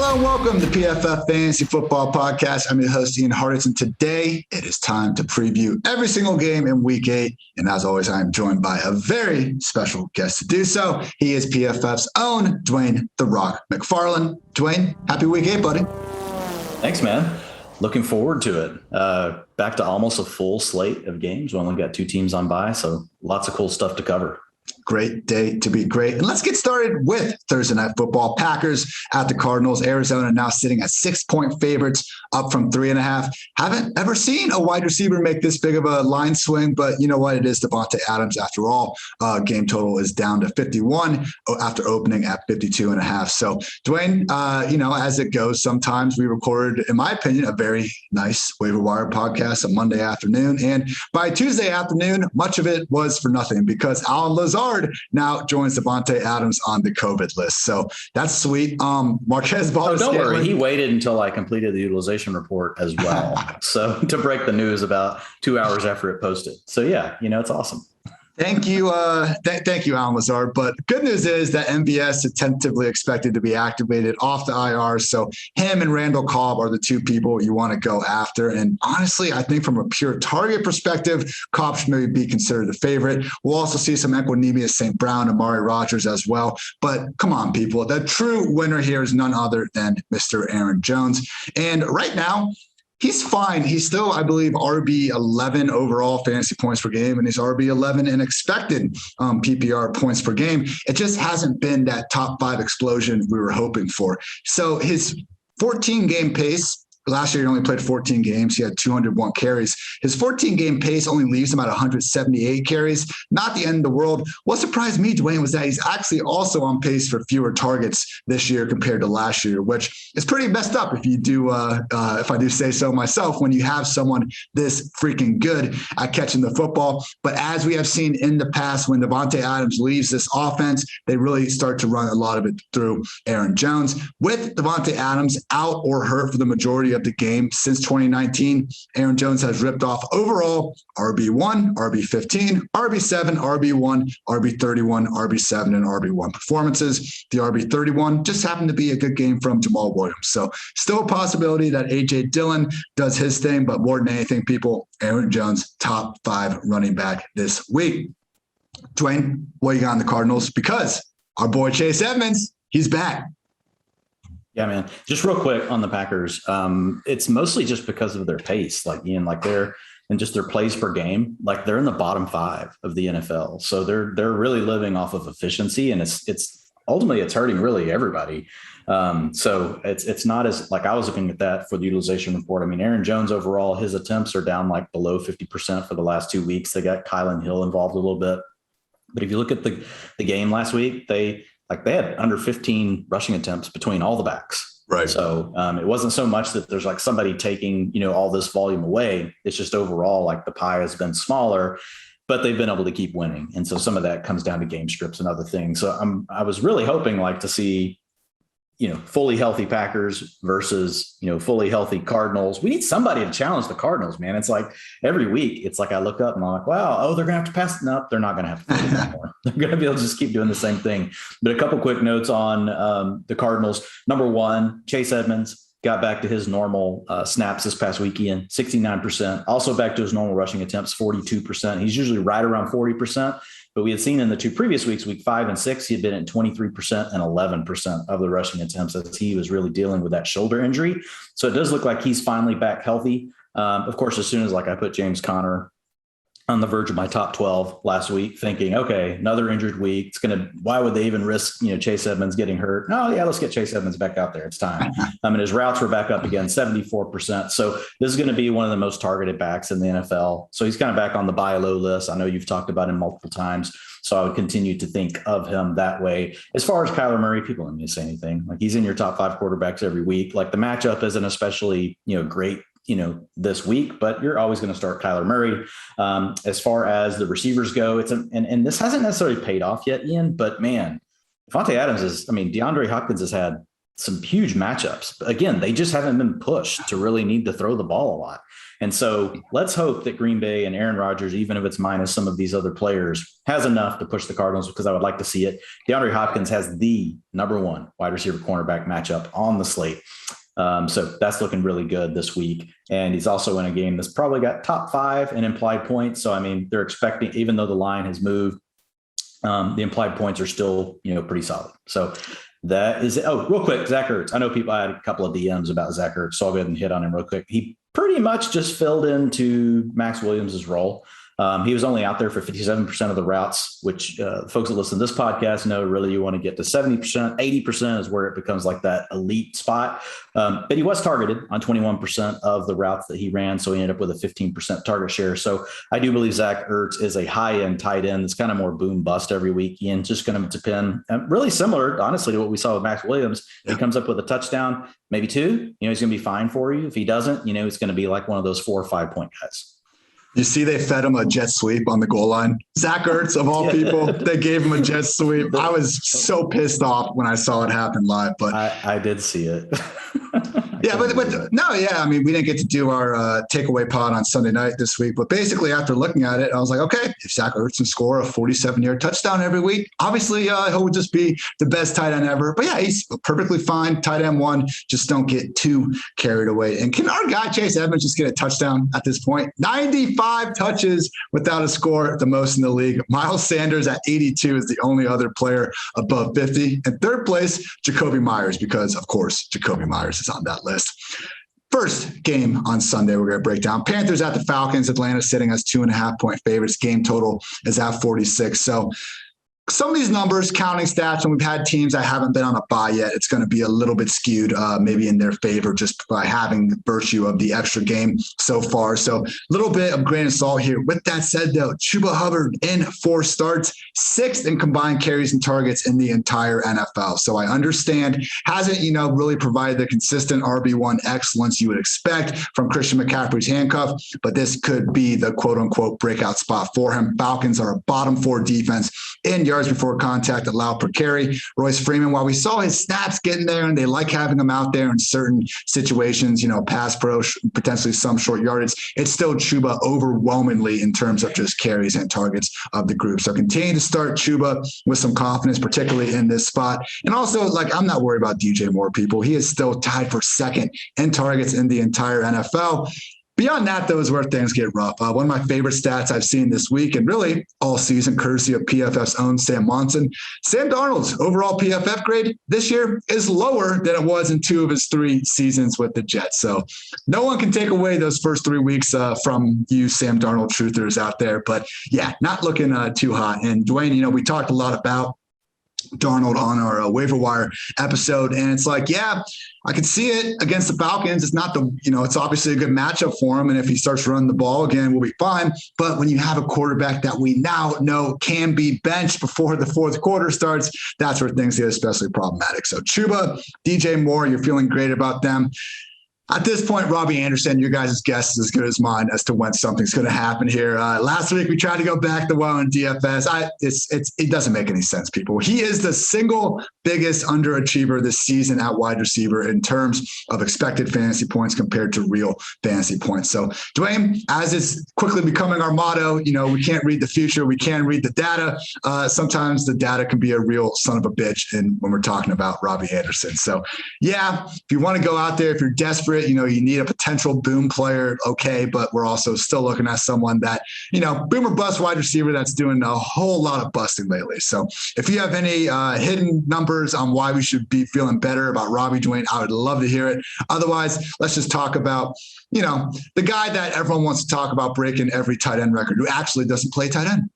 Hello and welcome to PFF Fantasy Football Podcast. I'm your host, Ian Hartitz, and today it is time to preview every single game in Week 8. And as always, I am joined by a very special guest to do so. He is PFF's own Dwain "The Rock" McFarland. Dwain, happy Week 8, buddy. Thanks, man. Looking forward to it. Back to almost a full slate of games. We only got 2 teams on bye, so lots of cool stuff to cover. Great day to be great. And let's get started with Thursday Night Football. Packers at the Cardinals. Arizona now sitting at 6-point favorites, up from 3.5. Haven't ever seen a wide receiver make this big of a line swing, but you know what? It is Davante Adams after all. Game total is down to 51 after opening at 52.5. So, Dwain, as it goes, sometimes we recorded, in my opinion, a very nice waiver wire podcast on Monday afternoon. And by Tuesday afternoon, much of it was for nothing because Alan Lazard now joins Davante Adams on the COVID list. So that's sweet. Marquez Valdes. Don't worry. He waited until I completed the utilization report as well. So to break the news about 2 hours after it posted. So yeah, it's awesome. Thank you. Thank you, Alan Lazard. But good news is that MVS is tentatively expected to be activated off the IR. So him and Randall Cobb are the 2 people you want to go after. And honestly, I think from a pure target perspective, Cobb should maybe be considered the favorite. We'll also see some Equanimeous St. Brown, Amari Rodgers as well. But come on, people. The true winner here is none other than Mr. Aaron Jones. And right now, he's fine. He's still, I believe, RB 11 overall fantasy points per game, and he's RB 11 in expected PPR points per game. It just hasn't been that top 5 explosion we were hoping for. So his 14-game pace, last year he only played 14 games. He had 201 carries. His 14-game pace only leaves him at 178 carries. Not the end of the world. What surprised me, Dwain, was that he's actually also on pace for fewer targets this year compared to last year, which is pretty messed up if you do, if I do say so myself, when you have someone this freaking good at catching the football. But as we have seen in the past, when Davante Adams leaves this offense, they really start to run a lot of it through Aaron Jones. With Davante Adams out or hurt for the majority of the game since 2019, Aaron Jones has ripped off overall RB1, RB15, RB7, RB1, RB31, RB7, and RB1 performances. The RB31 just happened to be a good game from Jamal Williams. So still a possibility that A.J. Dillon does his thing, but more than anything, people, Aaron Jones, top 5 running back this week. Dwain, what you got on the Cardinals? Because our boy Chase Edmonds, he's back. Yeah, man. Just real quick on the Packers. It's mostly just because of their pace, they're and just their plays per game. Like they're in the bottom 5 of the NFL. So they're really living off of efficiency, and it's ultimately it's hurting really everybody. So it's not as like I was looking at that for the utilization report. I mean, Aaron Jones overall, his attempts are down like below 50% for the last 2 weeks. They got Kylan Hill involved a little bit. But if you look at the game last week, they had under 15 rushing attempts between all the backs. Right. So it wasn't so much that there's like somebody taking, all this volume away. It's just overall like the pie has been smaller, but they've been able to keep winning. And so some of that comes down to game scripts and other things. So I was really hoping to see, fully healthy Packers versus, fully healthy Cardinals. We need somebody to challenge the Cardinals, man. It's like every week, it's like I look up and I'm like, wow, they're going to have to pass. No, they're not going to have to do anymore. They're going to be able to just keep doing the same thing. But a couple quick notes on the Cardinals. Number 1, Chase Edmonds got back to his normal snaps this past weekend, 69%. Also back to his normal rushing attempts, 42%. He's usually right around 40%. But we had seen in the 2 previous weeks, week 5 and 6, he had been at 23% and 11% of the rushing attempts as he was really dealing with that shoulder injury. So it does look like he's finally back healthy. Of course, as soon as I put James Conner on the verge of my top 12 last week, thinking, okay, another injured week. Why would they even risk, Chase Edmonds getting hurt? No, yeah, let's get Chase Edmonds back out there. It's time. His routes were back up again, 74%. So this is going to be one of the most targeted backs in the NFL. So he's kind of back on the buy low list. I know you've talked about him multiple times. So I would continue to think of him that way. As far as Kyler Murray, people don't need to say anything. He's in your top 5 quarterbacks every week. The matchup isn't especially, great this week, but you're always going to start Kyler Murray. As far as the receivers go, and this hasn't necessarily paid off yet, Ian, but man, Devontae Adams DeAndre Hopkins has had some huge matchups. But again, they just haven't been pushed to really need to throw the ball a lot. And so let's hope that Green Bay and Aaron Rodgers, even if it's minus some of these other players, has enough to push the Cardinals, because I would like to see it. DeAndre Hopkins has the number one wide receiver cornerback matchup on the slate. So that's looking really good this week. And he's also in a game that's probably got top 5 in implied points. So, I mean, they're expecting, even though the line has moved, the implied points are still, pretty solid. So that is it. Oh, real quick, Zach Ertz. I know people had a couple of DMs about Zach Ertz, so I'll go ahead and hit on him real quick. He pretty much just filled into Max Williams' role. He was only out there for 57% of the routes, which folks that listen to this podcast know really you want to get to 70%, 80% is where it becomes like that elite spot. But he was targeted on 21% of the routes that he ran. So he ended up with a 15% target share. So I do believe Zach Ertz is a high-end tight end that's kind of more boom bust every week. Ian, just going to depend, really similar, honestly, to what we saw with Max Williams. He comes up with a touchdown, maybe 2, he's going to be fine for you. If he doesn't, it's going to be like one of those 4 or 5 point guys. You see, they fed him a jet sweep on the goal line. Zach Ertz, of all people, they gave him a jet sweep. I was so pissed off when I saw it happen live. But I did see it. Yeah, but no, yeah. I mean, we didn't get to do our takeaway pod on Sunday night this week. But basically, after looking at it, I was like, okay, if Zach Ertz can score a 47-yard touchdown every week, obviously he'll just be the best tight end ever. But yeah, he's perfectly fine. Tight end 1, just don't get too carried away. And can our guy Chase Edmonds just get a touchdown at this point? 95 touches without a score, the most in the league. Miles Sanders at 82 is the only other player above 50. And third place, Jacoby Myers, because of course, Jacoby Myers is on that list. First game on Sunday, we're going to break down Panthers at the Falcons. Atlanta sitting as 2.5-point favorites. Game total is at 46. So some of these numbers, counting stats, and we've had teams that haven't been on a bye yet, it's going to be a little bit skewed maybe in their favor just by having the virtue of the extra game so far. So a little bit of grain of salt here. With that said, though, Chuba Hubbard in 4 starts, 6th in combined carries and targets in the entire NFL. So I understand hasn't, really provided the consistent RB1 excellence you would expect from Christian McCaffrey's handcuff, but this could be the quote-unquote breakout spot for him. Falcons are a bottom 4 defense in yards before contact allowed per carry. Royce Freeman, while we saw his snaps getting there and they like having him out there in certain situations, pass pro, potentially some short yardage, it's still Chuba overwhelmingly in terms of just carries and targets of the group. So continue to start Chuba with some confidence, particularly in this spot. And also, I'm not worried about DJ Moore, people. He is still tied for 2nd in targets in the entire NFL. Beyond that, though, is where things get rough. One of my favorite stats I've seen this week and really all season, courtesy of PFF's own Sam Monson. Sam Darnold's overall PFF grade this year is lower than it was in 2 of his 3 seasons with the Jets. So no one can take away those first 3 weeks from you Sam Darnold truthers out there. But yeah, not looking too hot. And Dwayne, we talked a lot about Darnold on our waiver wire episode. And it's like, yeah, I can see it against the Falcons. It's not it's obviously a good matchup for him. And if he starts running the ball again, we'll be fine. But when you have a quarterback that we now know can be benched before the 4th quarter starts, that's where things get especially problematic. So Chuba, DJ Moore, you're feeling great about them. At this point, Robbie Anderson, your guys' guess is as good as mine as to when something's going to happen here. Last week, we tried to go back the well in DFS. It doesn't make any sense, people. He is the single biggest underachiever this season at wide receiver in terms of expected fantasy points compared to real fantasy points. So, Dwayne, as it's quickly becoming our motto, we can't read the future. We can read the data. Sometimes the data can be a real son of a bitch when we're talking about Robbie Anderson. So, yeah, if you want to go out there, if you're desperate, you need a potential boom player, okay, but we're also still looking at someone that, boom or bust wide receiver that's doing a whole lot of busting lately. So if you have any hidden numbers on why we should be feeling better about Robbie, Dwayne, I would love to hear it. Otherwise, let's just talk about, the guy that everyone wants to talk about breaking every tight end record who actually doesn't play tight end.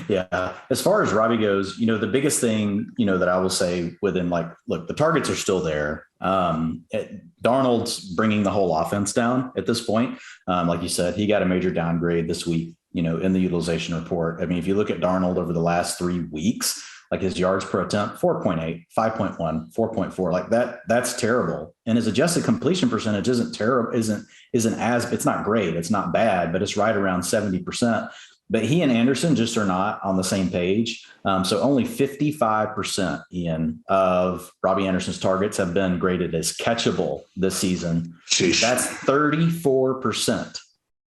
Yeah. As far as Robbie goes, the biggest thing, that I will say within look, the targets are still there. Darnold's bringing the whole offense down at this point. Like you said, he got a major downgrade this week, in the utilization report. I mean, if you look at Darnold over the last 3 weeks, his yards per attempt, 4.8, 5.1, 4.4, that's terrible. And his adjusted completion percentage isn't terrible, it's not great. It's not bad, but it's right around 70%. but he and Anderson just are not on the same page. So only 55%, Ian, of Robbie Anderson's targets have been graded as catchable this season. Sheesh. That's 34%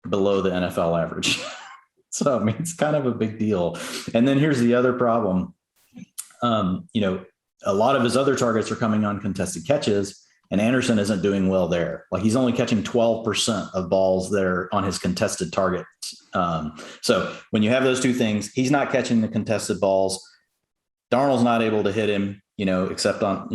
below the NFL average. So, I mean, it's kind of a big deal. And then here's the other problem. A lot of his other targets are coming on contested catches, and Anderson isn't doing well there. Like, he's only catching 12% of balls that are on his contested targets. So when you have those two things, he's not catching the contested balls. Darnold's not able to hit him, except on,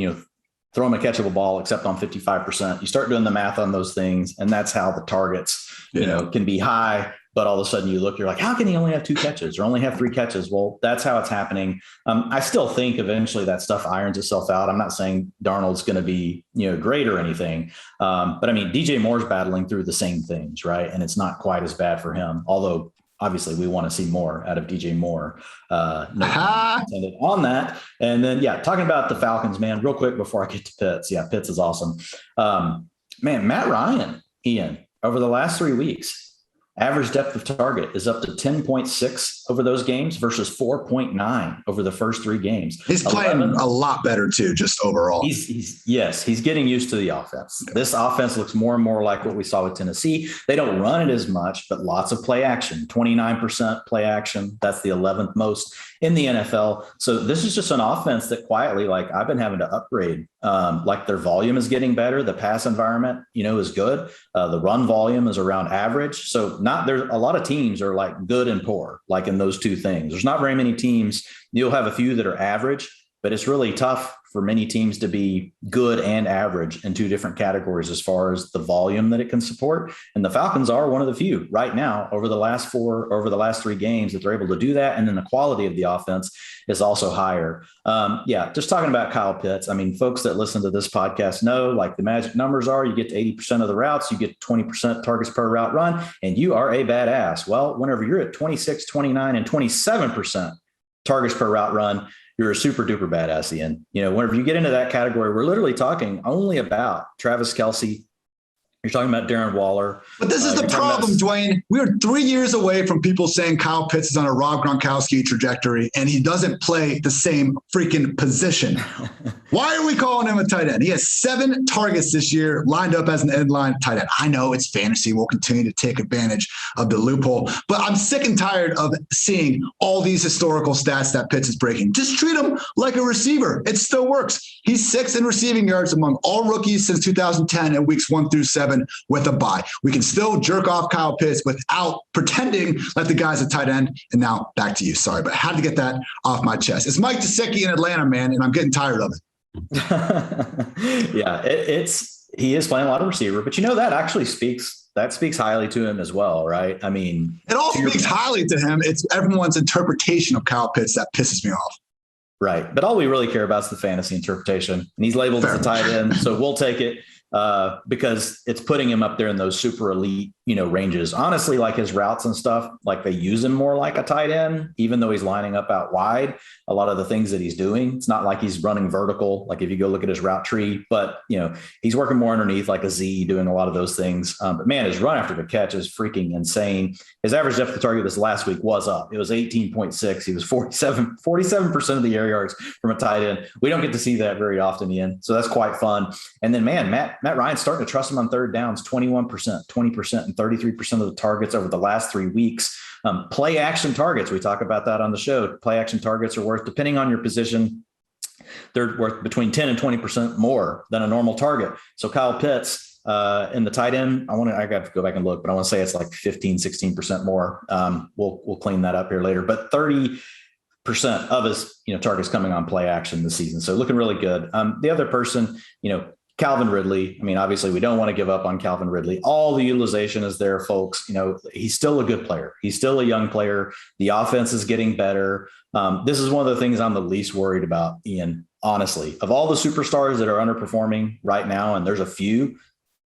throw him a catchable ball, except on 55%. You start doing the math on those things, and that's how the targets, can be high. But all of a sudden you look, you're like, how can he only have 2 catches or only have 3 catches? Well, that's how it's happening. I still think eventually that stuff irons itself out. I'm not saying Darnold's going to be, great or anything. But I mean, DJ Moore's battling through the same things, right? And it's not quite as bad for him. Although obviously we want to see more out of DJ Moore. No intended on that. And then, talking about the Falcons, man, real quick before I get to Pitts. Yeah, Pitts is awesome. Matt Ryan, Ian, over the last 3 weeks, average depth of target is up to 10.6 over those games versus 4.9 over the first 3 games. He's playing a lot better too, just overall. He's getting used to the offense. This offense looks more and more like what we saw with Tennessee. They don't run it as much, but lots of play action, 29% play action. That's the 11th most in the NFL. So this is just an offense that quietly, I've been having to upgrade. Their volume is getting better. The pass environment, is good. The run volume is around average. So there's a lot of teams are good and poor, in those 2 things. There's not very many teams. You'll have a few that are average, but it's really tough for many teams to be good and average in 2 different categories as far as the volume that it can support. And the Falcons are one of the few right now over the last 3 games that they're able to do that. And then the quality of the offense is also higher. Just talking about Kyle Pitts. I mean, folks that listen to this podcast know, the magic numbers are, you get to 80% of the routes, you get 20% targets per route run, and you are a badass. Well, whenever you're at 26, 29, and 27% targets per route run, you're a super duper badass, Ian. Whenever you get into that category, we're literally talking only about Travis Kelce. You're talking about Darren Waller. But this is the problem, Dwain. We're 3 years away from people saying Kyle Pitts is on a Rob Gronkowski trajectory, and he doesn't play the same freaking position. Why are we calling him a tight end? He has 7 targets this year lined up as an end line tight end. I know it's fantasy. We'll continue to take advantage of the loophole, but I'm sick and tired of seeing all these historical stats that Pitts is breaking. Just treat him like a receiver. It still works. He's 6th in receiving yards among all rookies since 2010 in weeks 1 through 7 with a bye. We can still jerk off Kyle Pitts without pretending like the guy's a tight end. And now back to you. Sorry, but I had to get that off my chest. It's Mike Gesicki in Atlanta, man, and I'm getting tired of it. He is playing a lot of receiver, but that actually speaks highly to him as well, right? I mean, it all speaks highly to him. It's everyone's interpretation of Kyle Pitts that pisses me off. Right. But all we really care about is the fantasy interpretation. And he's labeled as a tight end, so we'll take it. Because it's putting him up there in those super elite, ranges. Honestly, his routes and stuff, they use him more like a tight end, even though he's lining up out wide. A lot of the things that he's doing, it's not like he's running vertical. If you go look at his route tree, but he's working more underneath like a Z, doing a lot of those things. But man, his run after the catch is freaking insane. His average depth of target this last week was up. It was 18.6. He was 47% of the air yards from a tight end. We don't get to see that very often, Ian. So that's quite fun. And then, man, Matt Ryan's starting to trust him on third downs, 21%, 20%, and 33% of the targets over the last 3 weeks. Play action targets. We talk about that on the show. Play action targets are worth, depending on your position, they're worth between 10 and 20% more than a normal target. So Kyle Pitts in the tight end, I got to go back and look, but I want to say it's 15, 16% more. We'll clean that up here later, but 30% of his, targets coming on play action this season. So looking really good. The other person, Calvin Ridley. I mean, obviously we don't want to give up on Calvin Ridley. All the utilization is there, folks. He's still a good player. He's still a young player. The offense is getting better. This is one of the things I'm the least worried about, Ian, honestly. Of all the superstars that are underperforming right now, and there's a few,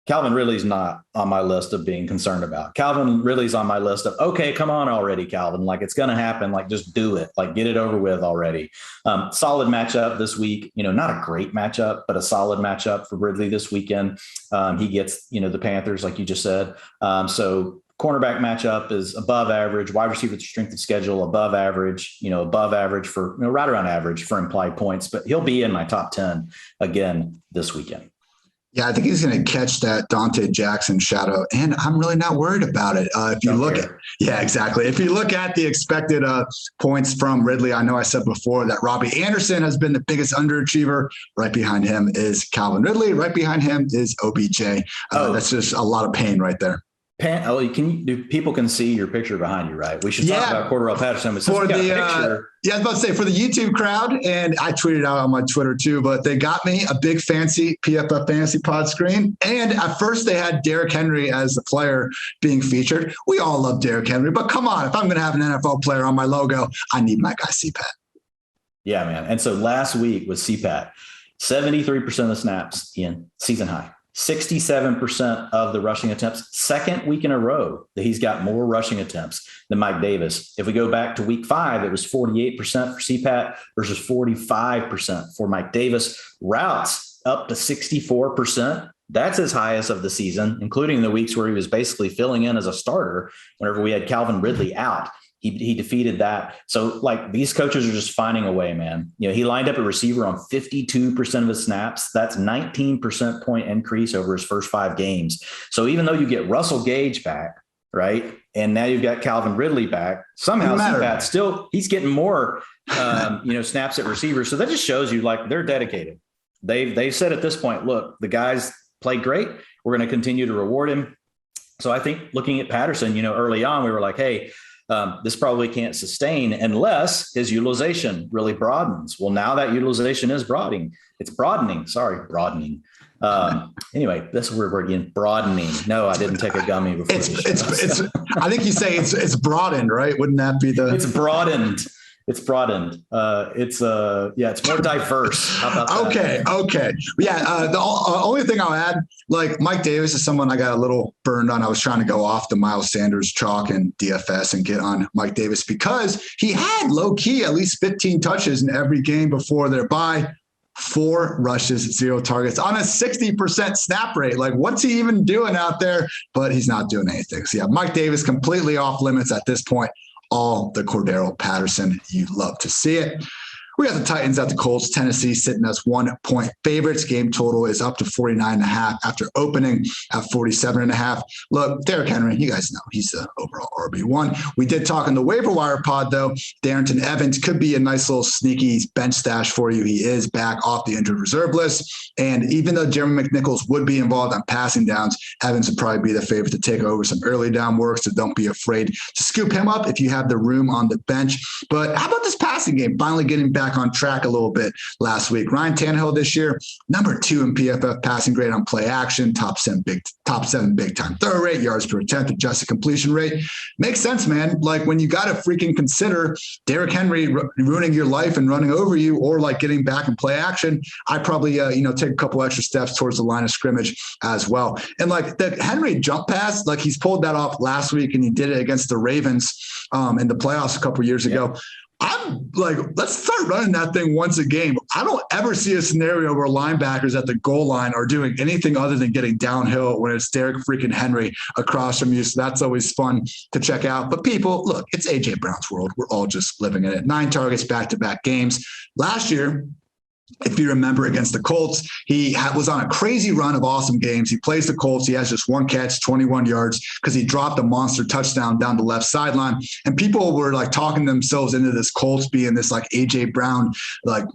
Calvin Ridley's not on my list of being concerned about. Calvin Ridley's on my list of, okay, come on already, Calvin. It's going to happen. Just do it. Get it over with already. Solid matchup this week. Not a great matchup, but a solid matchup for Ridley this weekend. He gets, the Panthers, like you just said. So cornerback matchup is above average. Wide receiver strength of schedule above average. Above average for right around average for implied points. But he'll be in my top 10 again this weekend. Yeah, I think he's going to catch that Dante Jackson shadow, and I'm really not worried about it. If you look at, yeah, exactly. If you look at the expected points from Ridley, I know I said before that Robbie Anderson has been the biggest underachiever. Right behind him is Calvin Ridley. Right behind him is OBJ. That's just a lot of pain right there. People can see your picture behind you, right? We should talk about Cordarrelle Patterson. For the I was about to say for the YouTube crowd, and I tweeted out on my Twitter too, but they got me a big fancy PFF Fantasy Pod screen. And at first they had Derrick Henry as the player being featured. We all love Derrick Henry, but come on, if I'm going to have an NFL player on my logo, I need my guy CPAT. Yeah, man. And so last week was CPAT, 73% of the snaps, Ian, season high. 67% of the rushing attempts, second week in a row that he's got more rushing attempts than Mike Davis. If we go back to week 5, it was 48% for CPAT versus 45% for Mike Davis. Routes up to 64%. That's his highest of the season, including the weeks where he was basically filling in as a starter whenever we had Calvin Ridley out. He defeated that. So these coaches are just finding a way, man. He lined up a receiver on 52% of his snaps. That's 19% point increase over his first 5 games. So even though you get Russell Gage back, right, and now you've got Calvin Ridley back, somehow CPAT still he's getting more snaps at receiver. So that just shows you they're dedicated. They've said at this point, look, the guy's played great. We're going to continue to reward him. So I think looking at Patterson, early on we were like, hey, this probably can't sustain unless his utilization really broadens. Well, now that utilization is broadening. Anyway, that's a weird word again. Broadening. No, I didn't take a gummy before. It's I think you say it's broadened, right? Wouldn't that be the? It's broadened. It's broadened. It's more diverse. How about that? Okay. Yeah. The only thing I'll add, Mike Davis is someone I got a little burned on. I was trying to go off the Miles Sanders chalk and DFS and get on Mike Davis because he had low key at least 15 touches in every game before their bye. 4 rushes, 0 targets on a 60% snap rate. What's he even doing out there? But he's not doing anything. So yeah, Mike Davis completely off limits at this point. All the Cordarrelle Patterson. You love to see it. We got the Titans at the Colts. Tennessee sitting as 1-point favorites. Game total is up to 49.5 after opening at 47.5. Look, Derrick Henry, you guys know he's the overall RB1. We did talk in the waiver wire pod, though. Darrington Evans could be a nice little sneaky bench stash for you. He is back off the injured reserve list. And even though Jeremy McNichols would be involved on passing downs, Evans would probably be the favorite to take over some early down work. So don't be afraid to scoop him up if you have the room on the bench. But how about this passing game? Finally getting back on track a little bit last week. Ryan Tannehill this year, number 2 in PFF passing grade on play action, top 7 big time throw rate, yards per attempt, adjusted completion rate. Makes sense, man. When you got to freaking consider Derrick Henry ruining your life and running over you, or getting back in play action, I probably take a couple extra steps towards the line of scrimmage as well. And the Henry jump pass, he's pulled that off last week, and he did it against the Ravens in the playoffs a couple years ago. I'm let's start running that thing once a game. I don't ever see a scenario where linebackers at the goal line are doing anything other than getting downhill when it's Derrick freaking Henry across from you. So that's always fun to check out. But people, look, it's AJ Brown's world. We're all just living in it. 9 targets back-to-back games. Last year, if you remember, against the Colts, he was on a crazy run of awesome games. He plays the Colts. He has just 1 catch, 21 yards, because he dropped a monster touchdown down the left sideline. And people were talking themselves into this Colts being this AJ Brown,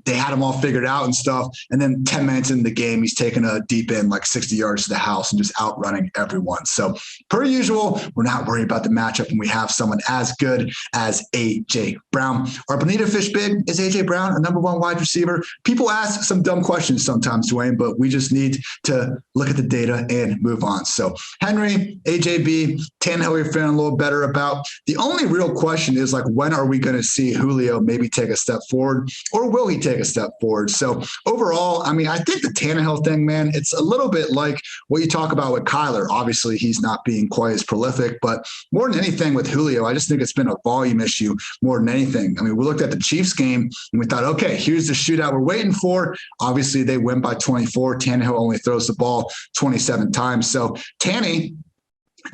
they had him all figured out and stuff. And then 10 minutes into the game, he's taking a deep end, 60 yards to the house and just outrunning everyone. So per usual, we're not worried about the matchup, and we have someone as good as AJ Brown. Are Bonita Fish big? Is AJ Brown a number 1 wide receiver? People ask some dumb questions sometimes, Dwayne, but we just need to look at the data and move on. So Henry, AJB, Tannehill, we're feeling a little better about. The only real question is when are we going to see Julio maybe take a step forward, or will he take a step forward? So overall, I think the Tannehill thing, man, it's a little bit like what you talk about with Kyler. Obviously, he's not being quite as prolific, but more than anything with Julio, I just think it's been a volume issue more than anything. We looked at the Chiefs game and we thought, okay, here's the shootout we're waiting for. Obviously, they win by 24. Tannehill only throws the ball 27 times. So Tanny,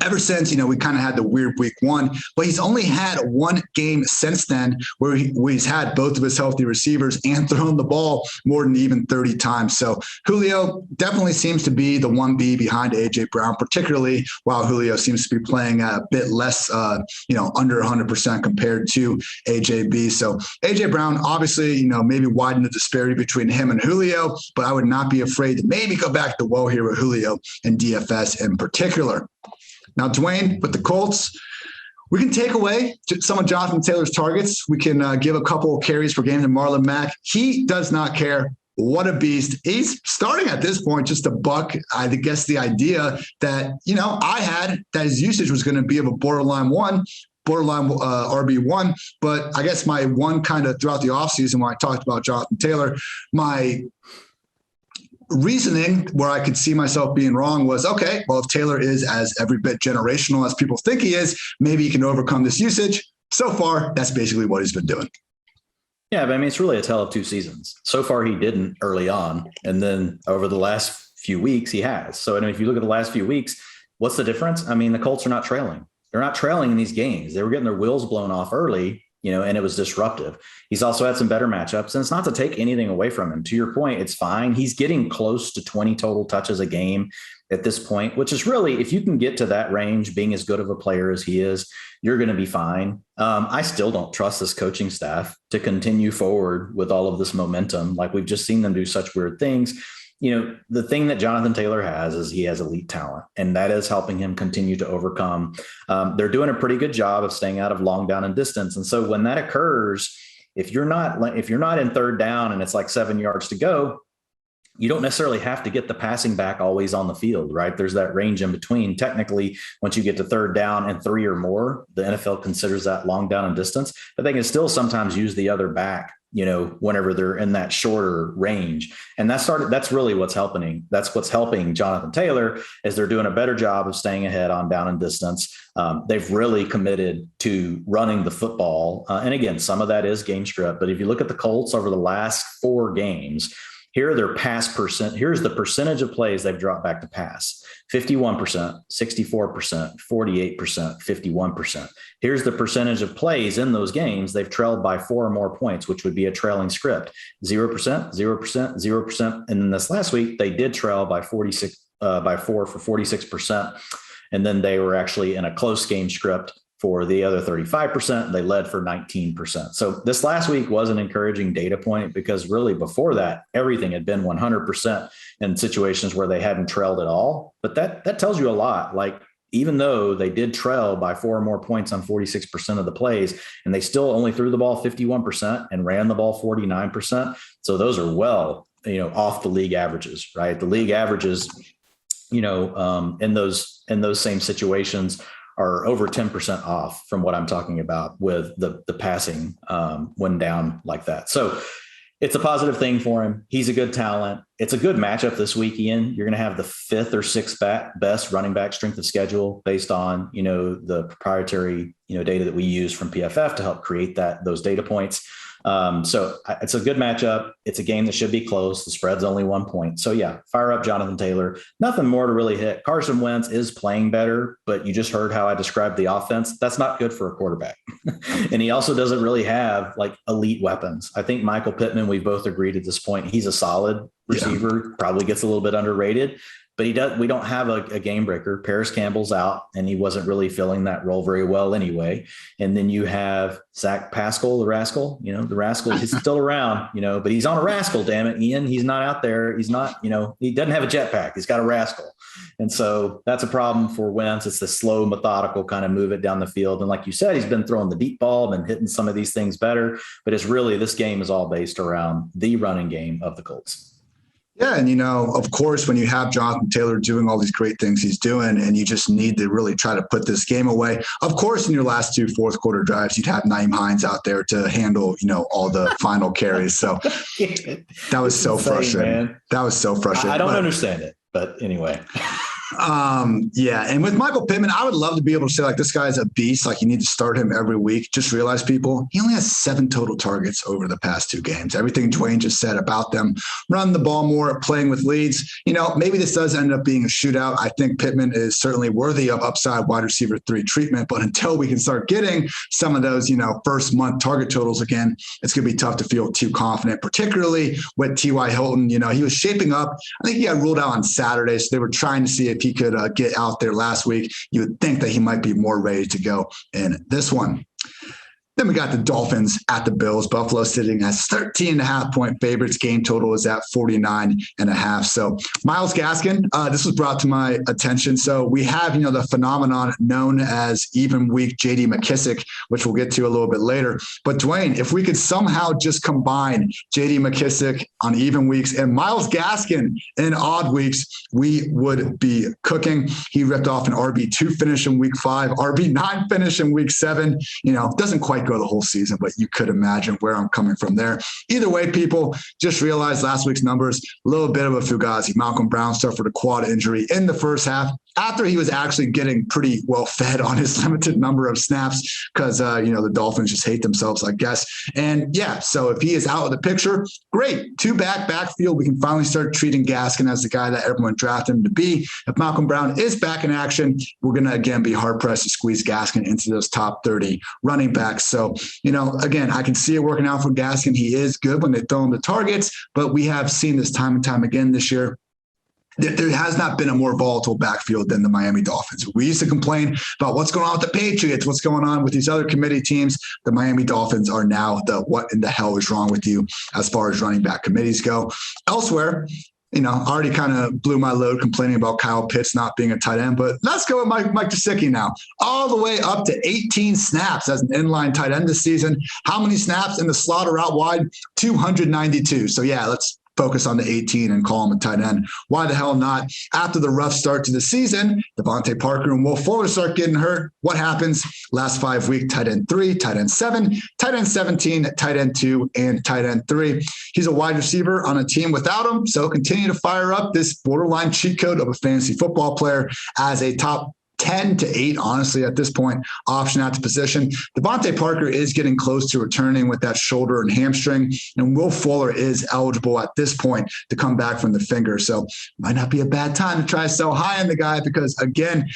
ever since, we kind of had the weird week 1, but he's only had one game since then where he's had both of his healthy receivers and thrown the ball more than even 30 times. So Julio definitely seems to be the 1B behind AJ Brown, particularly while Julio seems to be playing a bit less, under 100% compared to AJB. So AJ Brown, obviously, maybe widen the disparity between him and Julio, but I would not be afraid to maybe go back to the well here with Julio and DFS in particular. Now, Dwain, with the Colts, we can take away some of Jonathan Taylor's targets. We can give a couple of carries per game to Marlon Mack. He does not care. What a beast. He's starting at this point just a buck. I guess the idea that, I had that his usage was going to be of a borderline RB1. But I guess my one kind of throughout the offseason when I talked about Jonathan Taylor, my reasoning where I could see myself being wrong was, okay, well, if Taylor is as every bit generational as people think he is, maybe he can overcome this usage. So far, that's basically what he's been doing. Yeah, but it's really a tale of two seasons. So far, he didn't early on. And then over the last few weeks, he has. So if you look at the last few weeks, what's the difference? The Colts are not trailing. They're not trailing in these games. They were getting their wheels blown off early, and it was disruptive. He's also had some better matchups, and it's not to take anything away from him. To your point, it's fine. He's getting close to 20 total touches a game at this point, which is really, if you can get to that range, being as good of a player as he is, you're going to be fine. I still don't trust this coaching staff to continue forward with all of this momentum. Like, we've just seen them do such weird things. The thing that Jonathan Taylor has is he has elite talent, and that is helping him continue to overcome. They're doing a pretty good job of staying out of long down and distance. And so when that occurs, if you're not in third down and it's like 7 yards to go, you don't necessarily have to get the passing back always on the field, right? There's that range in between. Technically, once you get to third down and 3 or more, the NFL considers that long down and distance, but they can still sometimes use the other back, whenever they're in that shorter range. And that's really what's helping. That's what's helping Jonathan Taylor, is they're doing a better job of staying ahead on down and distance. They've really committed to running the football. And again, some of that is game script, but if you look at the Colts over the last 4 games, here are their pass percent. Here's the percentage of plays they've dropped back to pass: 51%, 64%, 48%, 51%. Here's the percentage of plays in those games they've trailed by 4 or more points, which would be a trailing script: 0%, 0%, 0%. And then this last week, they did trail by 4 for 46%. And then they were actually in a close game script for the other 35%. They led for 19%. So this last week was an encouraging data point, because really before that, everything had been 100% in situations where they hadn't trailed at all. But that tells you a lot. Like, even though they did trail by 4 or more points on 46% of the plays, and they still only threw the ball 51% and ran the ball 49%. So those are off the league averages, right? The league averages, in those same situations are over 10% off from what I'm talking about with the passing when down like that. So it's a positive thing for him. He's a good talent. It's a good matchup this week, Ian. You're going to have the 5th or 6th best running back strength of schedule based on, the proprietary, data that we use from PFF to help create those data points. So it's a good matchup. It's a game that should be close. The spread's only 1 point. So yeah, fire up Jonathan Taylor. Nothing more to really hit. Carson Wentz is playing better, but you just heard how I described the offense. That's not good for a quarterback. And he also doesn't really have elite weapons. I think Michael Pittman, we both agreed at this point, he's a solid receiver, probably gets a little bit underrated. But we don't have a game breaker. Paris Campbell's out, and he wasn't really filling that role very well anyway. And then you have Zach Pascal, the rascal. The rascal, he's still around, but he's on a rascal, damn it, Ian. He's not out there. He's not, he doesn't have a jetpack. He's got a rascal. And so that's a problem for Wentz. It's the slow, methodical kind of move it down the field. And like you said, he's been throwing the deep ball and hitting some of these things better. But it's really, this game is all based around the running game of the Colts. Yeah. And, of course, when you have Jonathan Taylor doing all these great things he's doing, and you just need to really try to put this game away. Of course, in your last 2 fourth quarter drives, you'd have Naeem Hines out there to handle, all the final carries. So that was so frustrating. Man. That was so frustrating. I don't understand it, but anyway. Yeah. And with Michael Pittman, I would love to be able to say like this guy's a beast. Like you need to start him every week. Just realize people, he only has 7 total targets over the past 2 games. Everything Dwain just said about them running the ball more, playing with leads. Maybe this does end up being a shootout. I think Pittman is certainly worthy of upside wide receiver 3 treatment, but until we can start getting some of those, first month target totals again, it's going to be tough to feel too confident, particularly with T.Y. Hilton. He was shaping up. I think he got ruled out on Saturday, so they were trying to see if he could get out there last week. You would think that he might be more ready to go in this one. Then we got the Dolphins at the Bills. Buffalo sitting as 13.5-point favorites. Game total is at 49.5. So Myles Gaskin, this was brought to my attention. So we have, the phenomenon known as even week JD McKissick, which we'll get to a little bit later. But Dwain, if we could somehow just combine JD McKissick on even weeks and Myles Gaskin in odd weeks, we would be cooking. He ripped off an RB2 finish in week 5, RB9 finish in week 7. Doesn't quite go the whole season, but you could imagine where I'm coming from there. Either way, people, just realize last week's numbers, a little bit of a fugazi. Malcolm Brown suffered a quad injury in the first half after he was actually getting pretty well fed on his limited number of snaps because, the Dolphins just hate themselves, I guess. And yeah, so if he is out of the picture, great. 2 backfield. We can finally start treating Gaskin as the guy that everyone drafted him to be. If Malcolm Brown is back in action, we're going to again be hard pressed to squeeze Gaskin into those top 30 running backs. So, again, I can see it working out for Gaskin. He is good when they throw him the targets, but we have seen this time and time again this year. There has not been a more volatile backfield than the Miami Dolphins. We used to complain about what's going on with the Patriots, what's going on with these other committee teams. The Miami Dolphins are now the what in the hell is wrong with you as far as running back committees go. Elsewhere, I already kind of blew my load complaining about Kyle Pitts not being a tight end, but let's go with Mike Gesicki now. All the way up to 18 snaps as an inline tight end this season. How many snaps in the slot or out wide? 292. So yeah, let's focus on the 18 and call him a tight end. Why the hell not? After the rough start to the season, Devontae Parker and Will Fuller start getting hurt. What happens? Last 5 weeks, tight end 3, tight end 7, tight end 17, tight end 2, and tight end 3. He's a wide receiver on a team without him, so continue to fire up this borderline cheat code of a fantasy football player as a top 10 to 8, honestly, at this point, option at the position. Devontae Parker is getting close to returning with that shoulder and hamstring, and Will Fuller is eligible at this point to come back from the finger. So might not be a bad time to try to sell high on the guy because, again,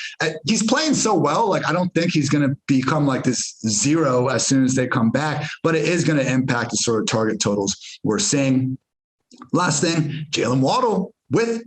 he's playing so well. Like, I don't think he's going to become like this zero as soon as they come back, but it is going to impact the sort of target totals we're seeing. Last thing, Jalen Waddle with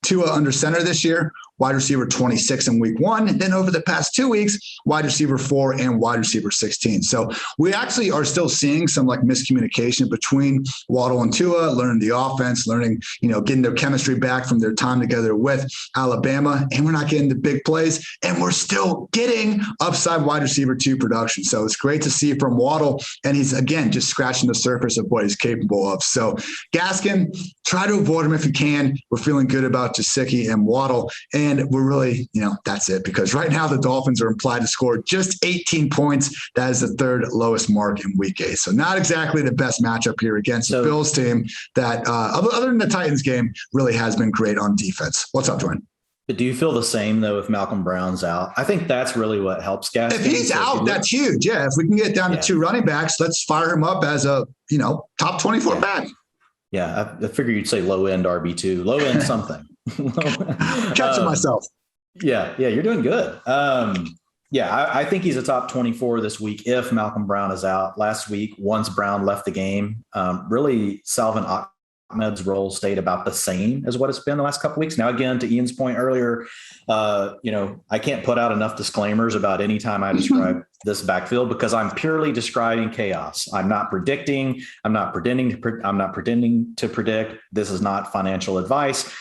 Tua under center this year, wide receiver 26 in week 1. And then over the past 2 weeks, wide receiver 4 and wide receiver 16. So we actually are still seeing some like miscommunication between Waddle and Tua, learning the offense, learning, getting their chemistry back from their time together with Alabama. And we're not getting the big plays. And we're still getting upside wide receiver 2 production. So it's great to see from Waddle. And he's, again, just scratching the surface of what he's capable of. So Gaskin, try to avoid him if you can. We're feeling good about Gesicki and Waddle. And we're really, that's it, because right now the Dolphins are implied to score just 18 points. That is the 3rd lowest mark in week 8. So not exactly the best matchup here against the Bills team that, other than the Titans game, really has been great on defense. What's up, Dwain? But do you feel the same, though, if Malcolm Brown's out? I think that's really what helps Gaskin. If he's out, that's huge. Yeah, if we can get down to 2 running backs, let's fire him up as a, top 24 back. Yeah, I figured you'd say low-end RB2, low-end something. Catching myself. Yeah, you're doing good. I think he's a top 24 this week if Malcolm Brown is out. Last week, once Brown left the game, really Salvin Ahmed's role stayed about the same as what it's been the last couple of weeks. Now, again, to Ian's point earlier, I can't put out enough disclaimers about any time I describe this backfield because I'm purely describing chaos. I'm not pretending to predict. This is not financial advice.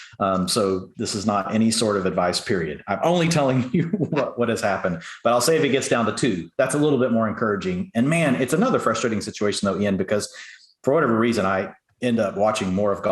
So this is not any sort of advice, period. I'm only telling you what has happened, but I'll say if it gets down to 2, that's a little bit more encouraging. And man, it's another frustrating situation though, Ian, because for whatever reason, I end up watching more of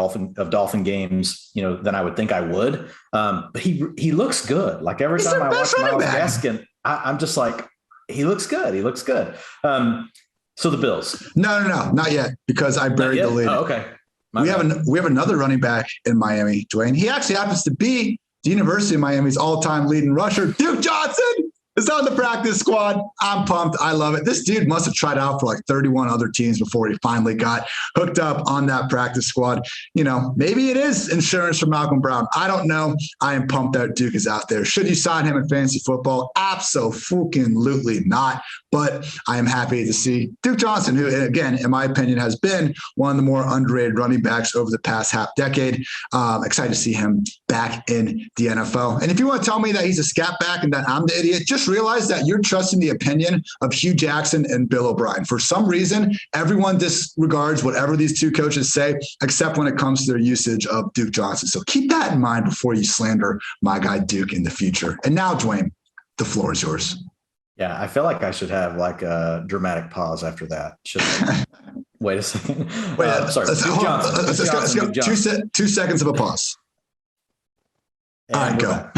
Dolphin games, than I would think I would. But he looks good. Like every time I watch Myles Gaskin, I'm just like, he looks good. He looks good. So the Bills. No, not yet, because I buried the lead. Oh, okay. We have another running back in Miami, Dwain. He actually happens to be the University of Miami's all-time leading rusher, Duke Johnson, is on the practice squad. I'm pumped. I love it. This dude must have tried out for like 31 other teams before he finally got hooked up on that practice squad. Maybe it is insurance for Malcolm Brown. I don't know. I am pumped that Duke is out there. Should you sign him in fantasy football? Absolutely not. But I am happy to see Duke Johnson, who, again, in my opinion, has been one of the more underrated running backs over the past half decade. Excited to see him back in the NFL. And if you want to tell me that he's a scat back and that I'm the idiot, just realize that you're trusting the opinion of Hugh Jackson and Bill O'Brien. For some reason, everyone disregards whatever these two coaches say, except when it comes to their usage of Duke Johnson. So keep that in mind before you slander my guy Duke in the future. And now, Dwain, the floor is yours. Yeah, I feel like I should have like a dramatic pause after that. Wait a second. Sorry. Duke Johnson. Let's go. 2 seconds of a pause. All right, go.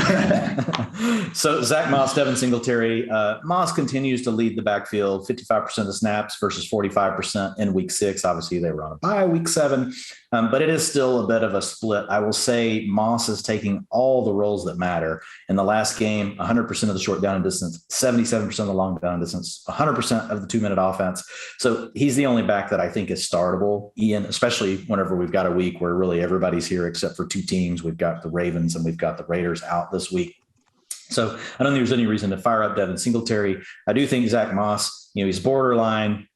So Zach Moss, Devin Singletary. Moss continues to lead the backfield, 55% of the snaps versus 45% in week 6. Obviously, they were on a bye week 7, but it is still a bit of a split. I will say Moss is taking all the roles that matter. In the last game, 100% of the short down and distance, 77% of the long down and distance, 100% of the 2-minute offense. So he's the only back that I think is startable, Ian, especially whenever we've got a week where really everybody's here except for 2 teams. We've got the Ravens and we've got the Raiders out this week. So I don't think there's any reason to fire up Devin Singletary. I do think Zach Moss, he's borderline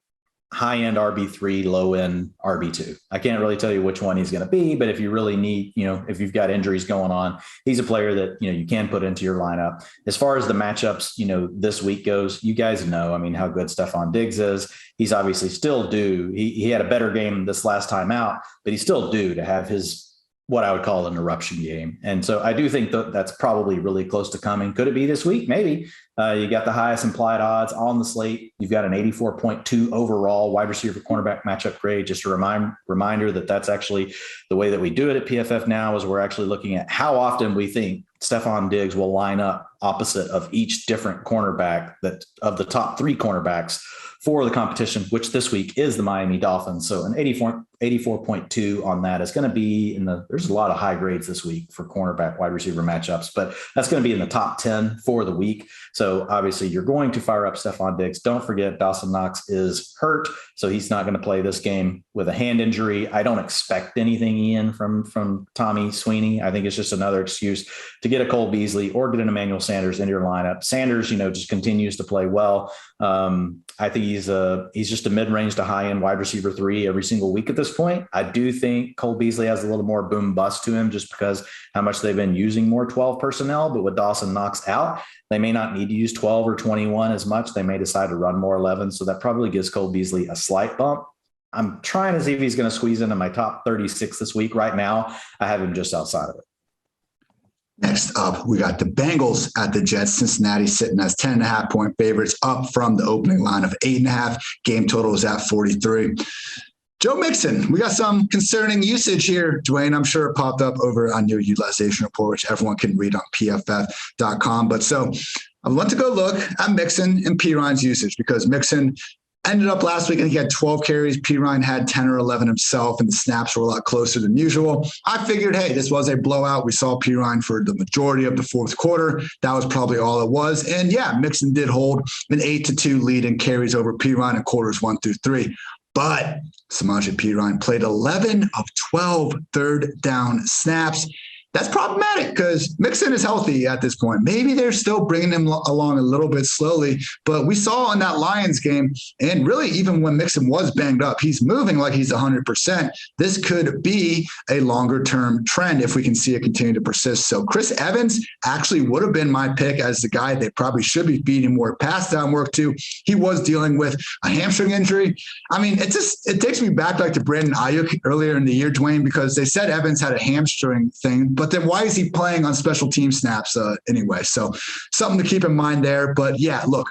high-end RB3, low-end RB2. I can't really tell you which one he's going to be, but if you really need, if you've got injuries going on, he's a player that, you can put into your lineup. As far as the matchups, this week goes, you guys know, how good Stephon Diggs is. He's obviously still due. He had a better game this last time out, but he's still due to have his what I would call an eruption game. And so I do think that that's probably really close to coming. Could it be this week? Maybe. You got the highest implied odds on the slate. You've got an 84.2 overall wide receiver cornerback matchup grade. Just a reminder that that's actually the way that we do it at PFF now, is we're actually looking at how often we think Stephon Diggs will line up opposite of each different cornerback that of the top 3 cornerbacks for the competition, which this week is the Miami Dolphins. So an 84.2 on that is going to be there's a lot of high grades this week for cornerback wide receiver matchups, but that's going to be in the top 10 for the week. So obviously you're going to fire up Stephon Diggs. Don't forget Dawson Knox is hurt, so he's not going to play this game with a hand injury. I don't expect anything, Ian, from Tommy Sweeney. I think it's just another excuse to get a Cole Beasley or get an Emmanuel Sanders into your lineup. Sanders, just continues to play well. I think he's just a mid-range to high-end wide receiver 3 every single week at this point. I do think Cole Beasley has a little more boom bust to him just because how much they've been using more 12 personnel, but with Dawson Knox out, they may not need to use 12 or 21 as much. They may decide to run more 11. So that probably gives Cole Beasley a slight bump. I'm trying to see if he's going to squeeze into my top 36 this week. Right now, I have him just outside of it. Next up, we got the Bengals at the Jets. Cincinnati sitting as 10.5-point favorites, up from the opening line of 8.5. Game total is at 43. Joe Mixon, we got some concerning usage here, Dwain. I'm sure it popped up over on your utilization report, which everyone can read on pff.com. But so I want to go look at Mixon and Perine's usage, because Mixon ended up last week and he had 12 carries. Perine had 10 or 11 himself, and the snaps were a lot closer than usual. I figured, hey, this was a blowout. We saw Perine for the majority of the fourth quarter. That was probably all it was. And yeah, Mixon did hold an 8-2 lead in carries over Perine in quarters 1 through 3. But Samaje Perine played 11 of 12 third down snaps. That's problematic because Mixon is healthy at this point. Maybe they're still bringing him along a little bit slowly, but we saw in that Lions game, and really even when Mixon was banged up, he's moving like he's 100%. This could be a longer-term trend if we can see it continue to persist. So Chris Evans actually would have been my pick as the guy they probably should be feeding more pass down work to. He was dealing with a hamstring injury. It takes me back like to Brandon Ayuk earlier in the year, Dwain, because they said Evans had a hamstring thing, but then why is he playing on special team snaps anyway? So something to keep in mind there. But yeah, look,